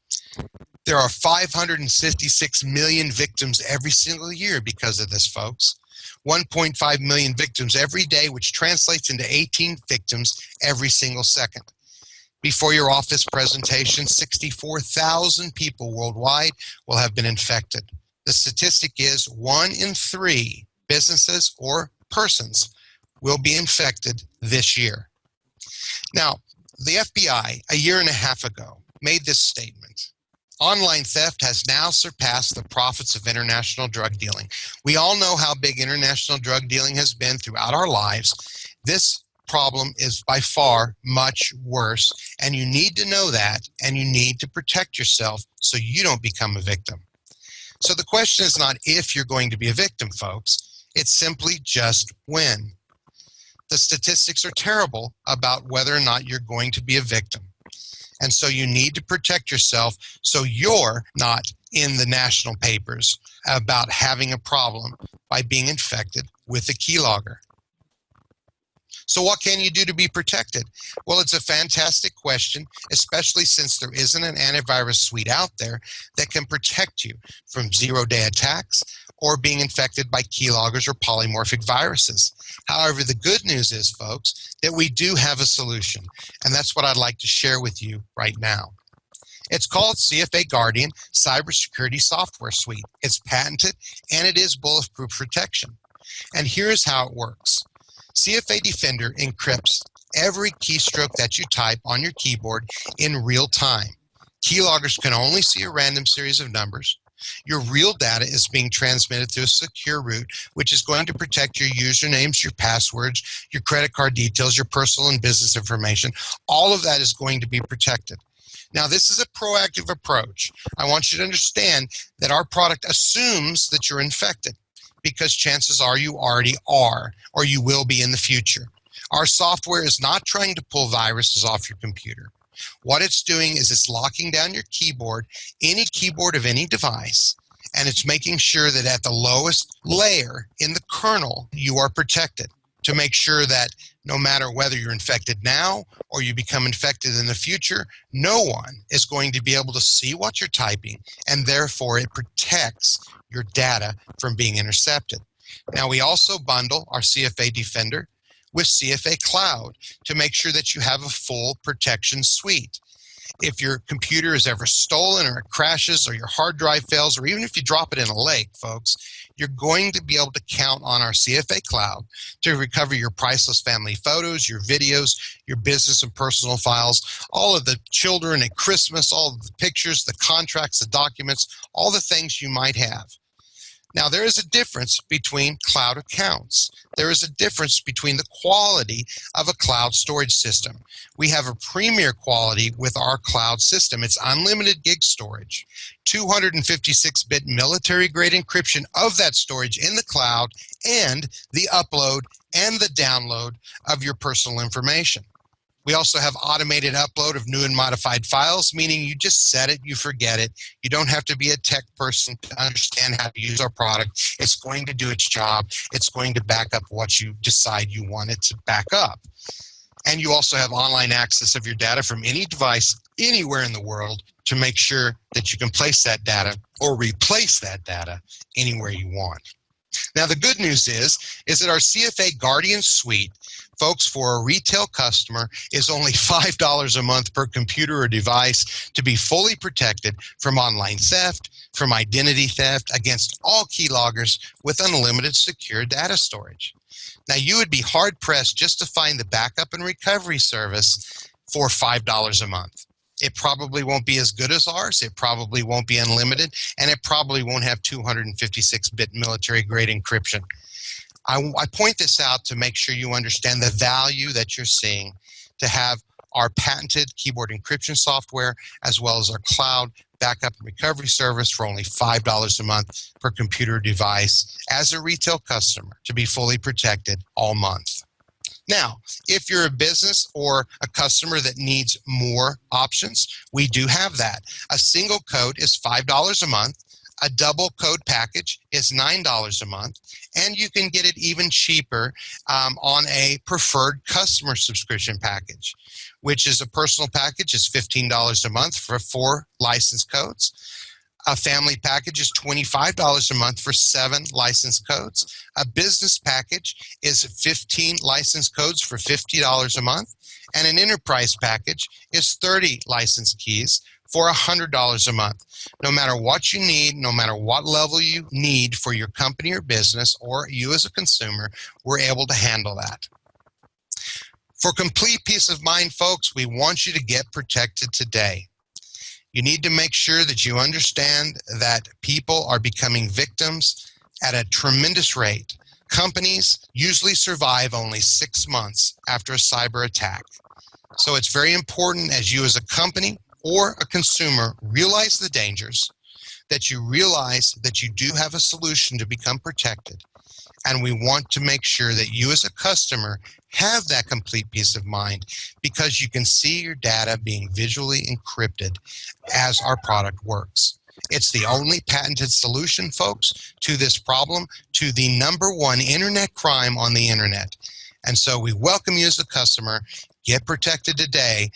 There are 556 million victims every single year because of this, folks. 1.5 million victims every day, which translates into 18 victims every single second. Before your office presentation, 64,000 people worldwide will have been infected. The statistic is 1 in 3 businesses or persons will be infected this year. Now, the FBI, a year and a half ago, made this statement. Online theft has now surpassed the profits of international drug dealing. We all know how big international drug dealing has been throughout our lives. This problem is by far much worse, and you need to know that, and you need to protect yourself so you don't become a victim. So the question is not if you're going to be a victim, folks. It's simply just when. the statistics are terrible about whether or not you're going to be a victim. And so you need to protect yourself so you're not in the national papers about having a problem by being infected with a keylogger. So what can you do to be protected? Well, it's a fantastic question, especially since there isn't an antivirus suite out there that can protect you from zero-day attacks or being infected by keyloggers or polymorphic viruses. However, the good news is, folks, that we do have a solution, and that's what I'd like to share with you right now. It's called CFA Guardian Cybersecurity Software Suite. It's patented, and it is bulletproof protection. And here's how it works. CFA Defender encrypts every keystroke that you type on your keyboard in real time. Keyloggers can only see a random series of numbers. Your real data is being transmitted through a secure route, which is going to protect your usernames, your passwords, your credit card details, your personal and business information. All of that is going to be protected. Now, this is a proactive approach. I want you to understand that our product assumes that you're infected, because chances are you already are, or you will be in the future. Our software is not trying to pull viruses off your computer. What it's doing is it's locking down your keyboard, any keyboard of any device, and it's making sure that at the lowest layer in the kernel, you are protected, to make sure that no matter whether you're infected now or you become infected in the future, no one is going to be able to see what you're typing, and therefore it protects your data from being intercepted. Now, we also bundle our CFA Defender with CFA Cloud to make sure that you have a full protection suite. If your computer is ever stolen or it crashes or your hard drive fails, or even if you drop it in a lake, folks, you're going to be able to count on our CFA Cloud to recover your priceless family photos, your videos, your business and personal files, all of the children at Christmas, all of the pictures, the contracts, the documents, all the things you might have. Now, there is a difference between cloud accounts. There is a difference between the quality of a cloud storage system. We have a premier quality with our cloud system. It's unlimited gig storage, 256-bit military-grade encryption of that storage in the cloud, and the upload and the download of your personal information. We also have automated upload of new and modified files, meaning you just set it, you forget it. You don't have to be a tech person to understand how to use our product. It's going to do its job. It's going to back up what you decide you want it to back up. And you also have online access of your data from any device anywhere in the world to make sure that you can place that data or replace that data anywhere you want. Now, the good news is that our CFA Guardian Suite, folks, for a retail customer is only $5 a month per computer or device to be fully protected from online theft, from identity theft, against all keyloggers with unlimited secure data storage. Now, you would be hard-pressed just to find the backup and recovery service for $5 a month. It probably won't be as good as ours, it probably won't be unlimited, and it probably won't have 256-bit military-grade encryption. I point this out to make sure you understand the value that you're seeing to have our patented keyboard encryption software as well as our cloud backup and recovery service for only $5 a month per computer device as a retail customer to be fully protected all month. Now, if you're a business or a customer that needs more options, we do have that. A single code is $5 a month. A double code package is $9 a month, and you can get it even cheaper on a preferred customer subscription package, which is a personal package is $15 a month for 4 license codes. A family package is $25 a month for 7 license codes. A business package is 15 license codes for $50 a month, and an enterprise package is 30 license keys for $100 a month. No matter what you need, no matter what level you need for your company or business, or you as a consumer, we're able to handle that. For complete peace of mind, folks, we want you to get protected today. You need to make sure that you understand that people are becoming victims at a tremendous rate. Companies usually survive only 6 months after a cyber attack. So it's very important as you as a company or a consumer realize the dangers, that you realize that you do have a solution to become protected. And we want to make sure that you as a customer have that complete peace of mind because you can see your data being visually encrypted as our product works. It's the only patented solution, folks, to this problem, to the #1 internet crime on the internet. And so we welcome you as a customer. Get protected today.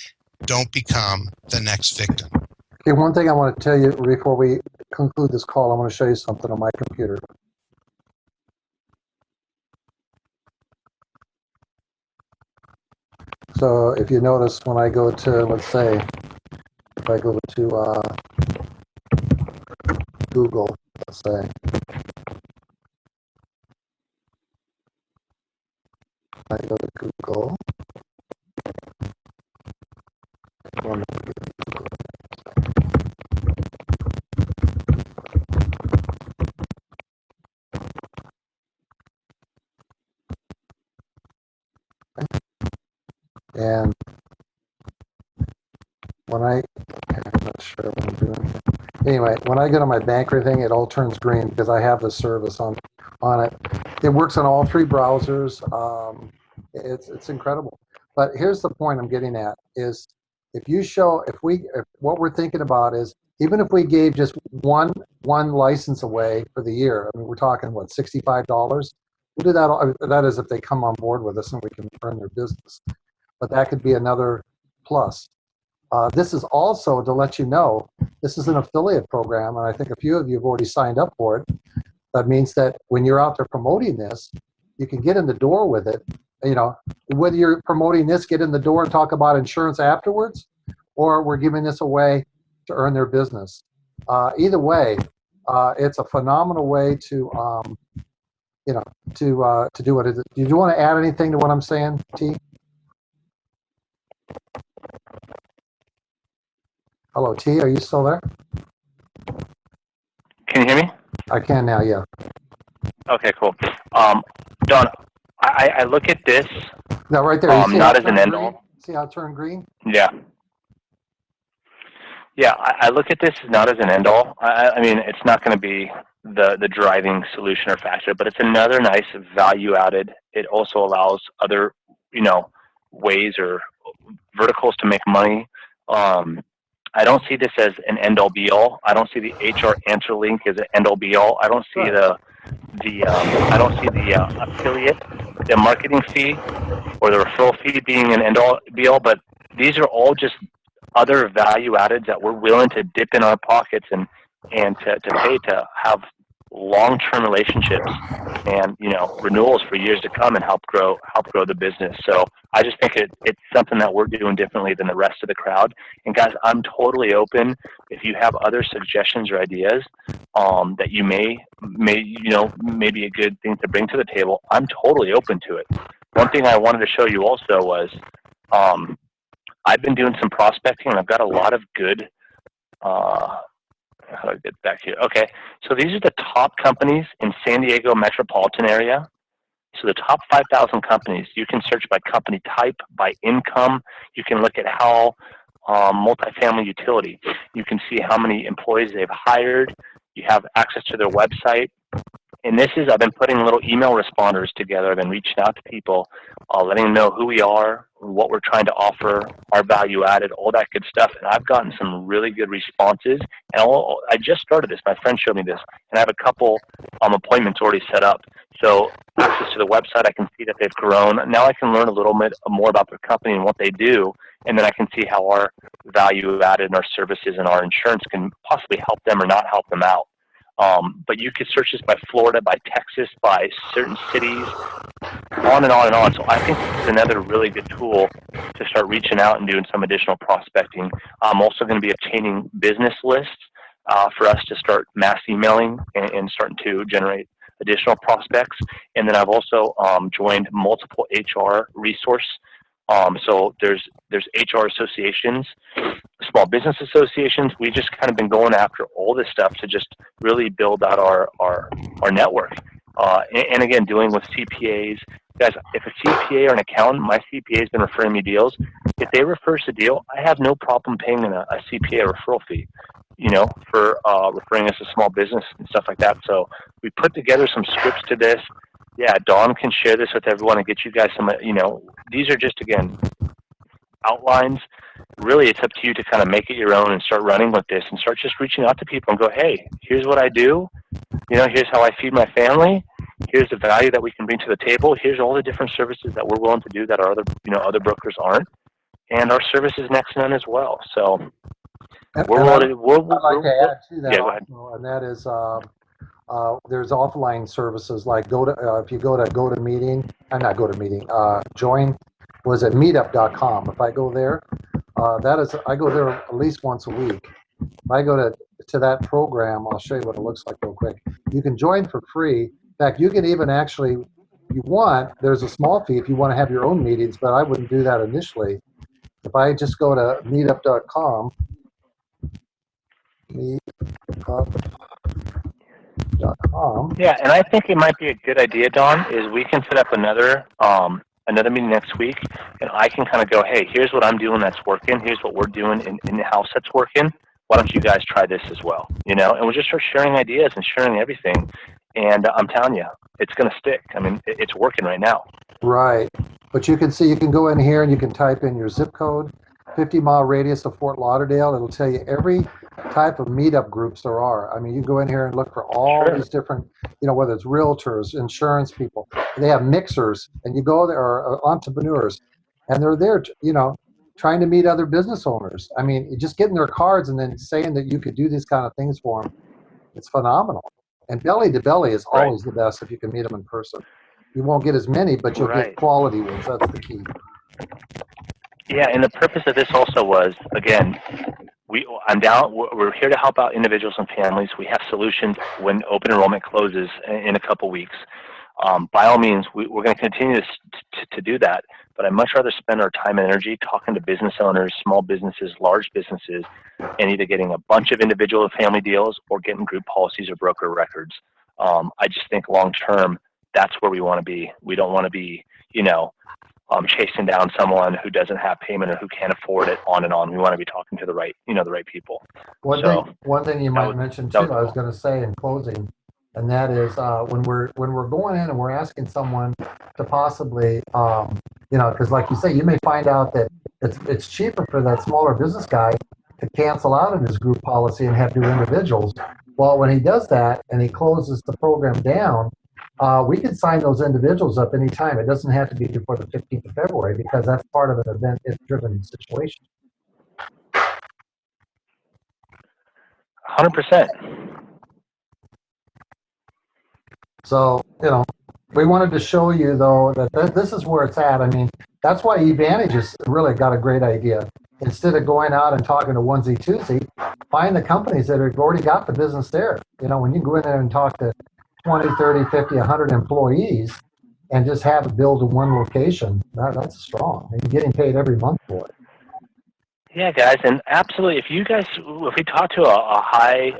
Don't become the next victim. Okay, one thing I want to tell you before we conclude this call, I want to show you something on my computer. So if you notice, when I go to, let's say, if I go to Google, let's say, I go to Google. And when I'm not sure what I'm doing here. Anyway, when I go to my bank or anything, it all turns green because I have the service on it. It works on all 3 browsers. It's incredible. But here's the point I'm getting at is if what we're thinking about is even if we gave just one license away for the year, I mean, we're talking what, $65? We'll do that. That is if they come on board with us and we can earn their business. But that could be another plus. This is also to let you know, this is an affiliate program, and I think a few of you have already signed up for it. That means that when you're out there promoting this, you can get in the door with it. You know, whether you're promoting this, get in the door and talk about insurance afterwards, or we're giving this away to earn their business. Either way, it's a phenomenal way to, to do what it is. Do you want to add anything to what I'm saying, T? Hello, T, are you still there? Can you hear me? I can now, yeah. Okay, cool. Don, I look at this Now, right there, you see not how as an end green? all. See how it turned green? Yeah. Yeah, I look at this not as an end all. I mean, it's not going to be the driving solution or factor, but it's another nice value added. It also allows other, ways or verticals to make money. I don't see this as an end all be all. I don't see the HR answer link as an end all be all. I don't see I don't see the affiliate, the marketing fee, or the referral fee being an end all be all. But these are all just other value added that we're willing to dip in our pockets and to pay to have long-term relationships and renewals for years to come and help grow the business. So I just think it's something that we're doing differently than the rest of the crowd. And guys, I'm totally open if you have other suggestions or ideas that you may be a good thing to bring to the table. I'm totally open to it. One thing I wanted to show you also was I've been doing some prospecting and I've got a lot of good how do I get back here? Okay, so these are the top companies in San Diego metropolitan area. So the top 5,000 companies, you can search by company type, by income. You can look at how multifamily utility. You can see how many employees they've hired. You have access to their website. And this is, I've been putting little email responders together. I've been reaching out to people, letting them know who we are, what we're trying to offer, our value added, all that good stuff. And I've gotten some really good responses. And I just started this. My friend showed me this. And I have a couple appointments already set up. So access to the website, I can see that they've grown. Now I can learn a little bit more about their company and what they do. And then I can see how our value added and our services and our insurance can possibly help them or not help them out. But you could search this by Florida, by Texas, by certain cities, on and on and on. So I think this is another really good tool to start reaching out and doing some additional prospecting. I'm also going to be obtaining business lists for us to start mass emailing and starting to generate additional prospects. And then I've also joined multiple HR resource. So there's HR associations, small business associations. We've just kind of been going after all this stuff to just really build out our network. And again, dealing with CPAs. Guys, if a CPA or an accountant, my CPA has been referring me deals. If they refer us a deal, I have no problem paying a CPA referral fee, for referring us a small business and stuff like that. So we put together some scripts to this. yeah, Dawn can share this with everyone and get you guys some, these are just, again, outlines. Really, it's up to you to kind of make it your own and start running with this and start just reaching out to people and go, hey, here's what I do. Here's how I feed my family. Here's the value that we can bring to the table. Here's all the different services that we're willing to do that our other brokers aren't. And our service is next to none as well. So we're willing to, I'd like to add to that yeah, go ahead. also, and that is there's offline services like if you go to GoToMeeting, join, was it meetup.com. If I go there, I go there at least once a week. If I go to that program, I'll show you what it looks like real quick. You can join for free. In fact, you can even actually, if you want, there's a small fee if you want to have your own meetings, but I wouldn't do that initially. If I just go to meetup.com, Yeah, and I think it might be a good idea, Dawn, is we can set up another meeting next week, and I can kind of go, hey, here's what I'm doing that's working. Here's what we're doing in the house that's working. Why don't you guys try this as well? And we'll just start sharing ideas and sharing everything. And I'm telling you, it's going to stick. I mean, it's working right now. Right. But you can go in here and you can type in your zip code, 50-mile radius of Fort Lauderdale. It'll tell you every type of meetup groups there are. I mean, you go in here and look for all these different, whether it's realtors, insurance people. They have mixers, and you go there, or entrepreneurs, and they're there, trying to meet other business owners. I mean, just getting their cards and then saying that you could do these kind of things for them, it's phenomenal. And belly to belly is always the best if you can meet them in person. You won't get as many, but you'll get quality ones. That's the key. Yeah, and the purpose of this also was, again, we're here to help out individuals and families. We have solutions when open enrollment closes in a couple weeks. By all means, we're going to continue to do that, but I'd much rather spend our time and energy talking to business owners, small businesses, large businesses, and either getting a bunch of individual and family deals or getting group policies or broker records. I just think long-term, that's where we want to be. We don't want to be, chasing down someone who doesn't have payment or who can't afford it, on and on. We want to be talking to the right people. One thing you might mention too, I was going to say in closing, and that is when we're going in and we're asking someone to possibly, because like you say, you may find out that it's cheaper for that smaller business guy to cancel out of his group policy and have two individuals. Well, when he does that and he closes the program down, we can sign those individuals up anytime. It doesn't have to be before the 15th of February because that's part of an event-driven situation. 100%. So, we wanted to show you, though, that this is where it's at. I mean, that's why eVantage has really got a great idea. Instead of going out and talking to onesie twosie, find the companies that have already got the business there. When you go in there and talk to 20, 30, 50, 100 employees and just have it build in one location, that's strong. And you're getting paid every month for it. Yeah, guys, and absolutely, if we talk to a high,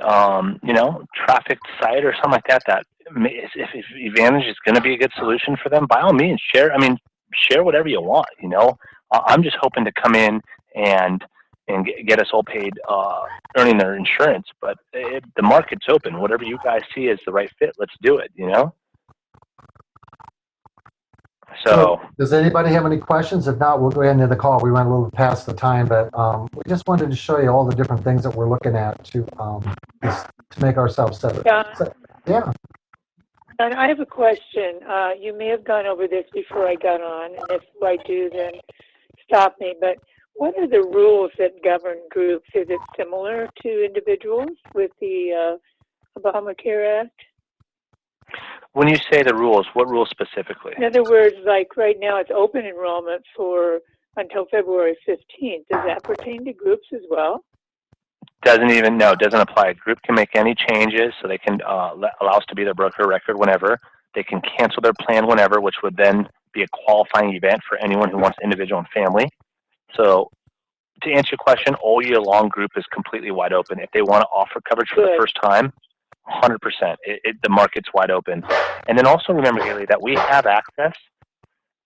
traffic site or something like that, if eVantage is going to be a good solution for them, by all means, share whatever you want, I'm just hoping to come in and get us all paid earning their insurance, but the market's open. Whatever you guys see as the right fit, let's do it, So, does anybody have any questions? If not, we'll go ahead and end the call. We went a little past the time, but we just wanted to show you all the different things that we're looking at to make ourselves set up. Yeah. And I have a question. You may have gone over this before I got on, and if I do, then stop me. But what are the rules that govern groups? Is it similar to individuals with the Obamacare Act? When you say the rules, what rules specifically? In other words, like right now it's open enrollment until February 15th. Does that pertain to groups as well? Doesn't apply. A group can make any changes, so they can allow us to be their broker record whenever. They can cancel their plan whenever, which would then be a qualifying event for anyone who wants individual and family. So to answer your question, all year long group is completely wide open. If they want to offer coverage for the first time, 100%. The market's wide open. And then also remember, Haley, that we have access.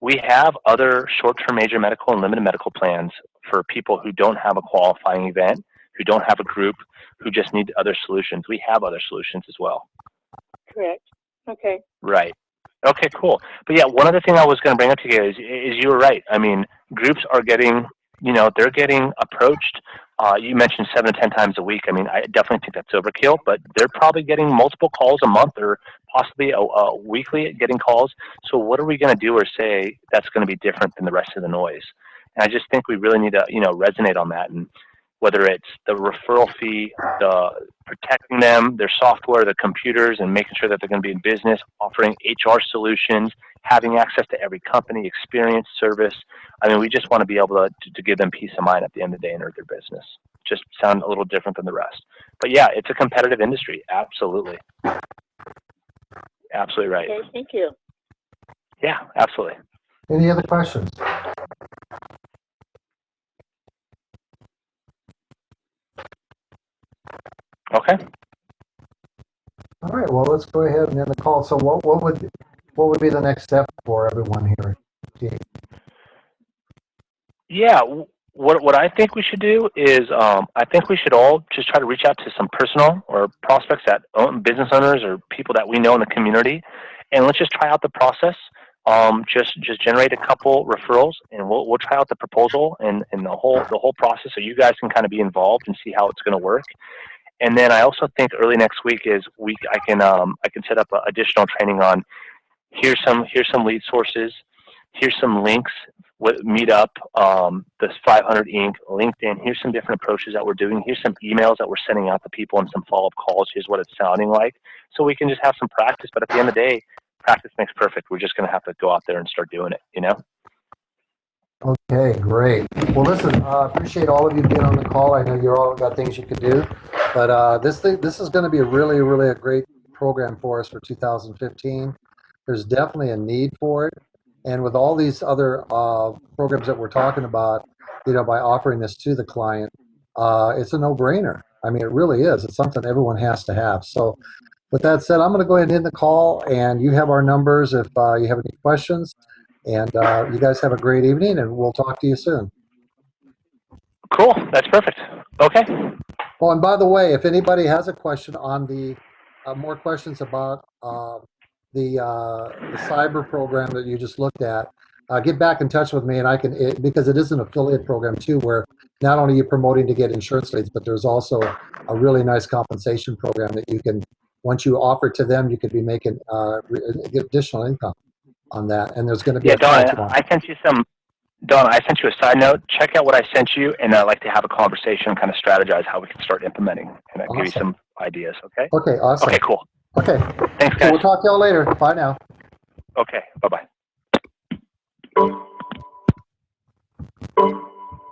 We have other short-term major medical and limited medical plans for people who don't have a qualifying event, who don't have a group, who just need other solutions. We have other solutions as well. Correct. Okay. Right. Okay, cool. But yeah, one other thing I was going to bring up to you is you were right. I mean, groups are getting, they're getting approached. You mentioned 7 to 10 times a week. I mean, I definitely think that's overkill, but they're probably getting multiple calls a month or possibly a weekly getting calls. So what are we going to do or say that's going to be different than the rest of the noise? And I just think we really need to, resonate on that. And whether it's the referral fee, the protecting them, their software, the computers, and making sure that they're going to be in business, offering HR solutions, having access to every company, experience, service. I mean, we just want to be able to give them peace of mind at the end of the day and their business. Just sound a little different than the rest. But yeah, it's a competitive industry. Absolutely. Absolutely right. Okay, thank you. Yeah, absolutely. Any other questions? Okay. All right. Well, let's go ahead and end the call. So, what would be the next step for everyone here? Yeah. What I think we should do is I think we should all just try to reach out to some personal or prospects that own business owners or people that we know in the community, and let's just try out the process. Just generate a couple referrals, and we'll try out the proposal and the whole process, so you guys can kind of be involved and see how it's going to work. And then I also think early next week I can set up additional training on here's some lead sources, here's some links with Meetup, this 500 Inc., LinkedIn. Here's some different approaches that we're doing. Here's some emails that we're sending out to people and some follow-up calls. Here's what it's sounding like, so we can just have some practice. But at the end of the day, practice makes perfect. We're just going to have to go out there and start doing it. Okay, great. Well, listen, appreciate all of you being on the call. I know you all got things you could do, but this is going to be a really a great program for us for 2015. There's definitely a need for it, and with all these other programs that we're talking about, by offering this to the client, it's a no-brainer. I mean, it really is. It's something everyone has to have. So, with that said, I'm going to go ahead and end the call, and you have our numbers if you have any questions. And you guys have a great evening, and we'll talk to you soon. Cool. That's perfect. Okay. Oh, and by the way, if anybody has a question on the more questions about the cyber program that you just looked at, get back in touch with me, and I can because it is an affiliate program too, where not only are you promoting to get insurance leads, but there's also a really nice compensation program that you can, once you offer to them, you could be making additional income on that. And there's going to be Don, I sent you a side note. Check out what I sent you, and I'd like to have a conversation, kind of strategize how we can start implementing, and I'll give you some ideas. Okay. Okay. Awesome. Okay. Cool. Okay. Thanks, guys. So we'll talk to y'all later. Bye now. Okay. Bye-bye.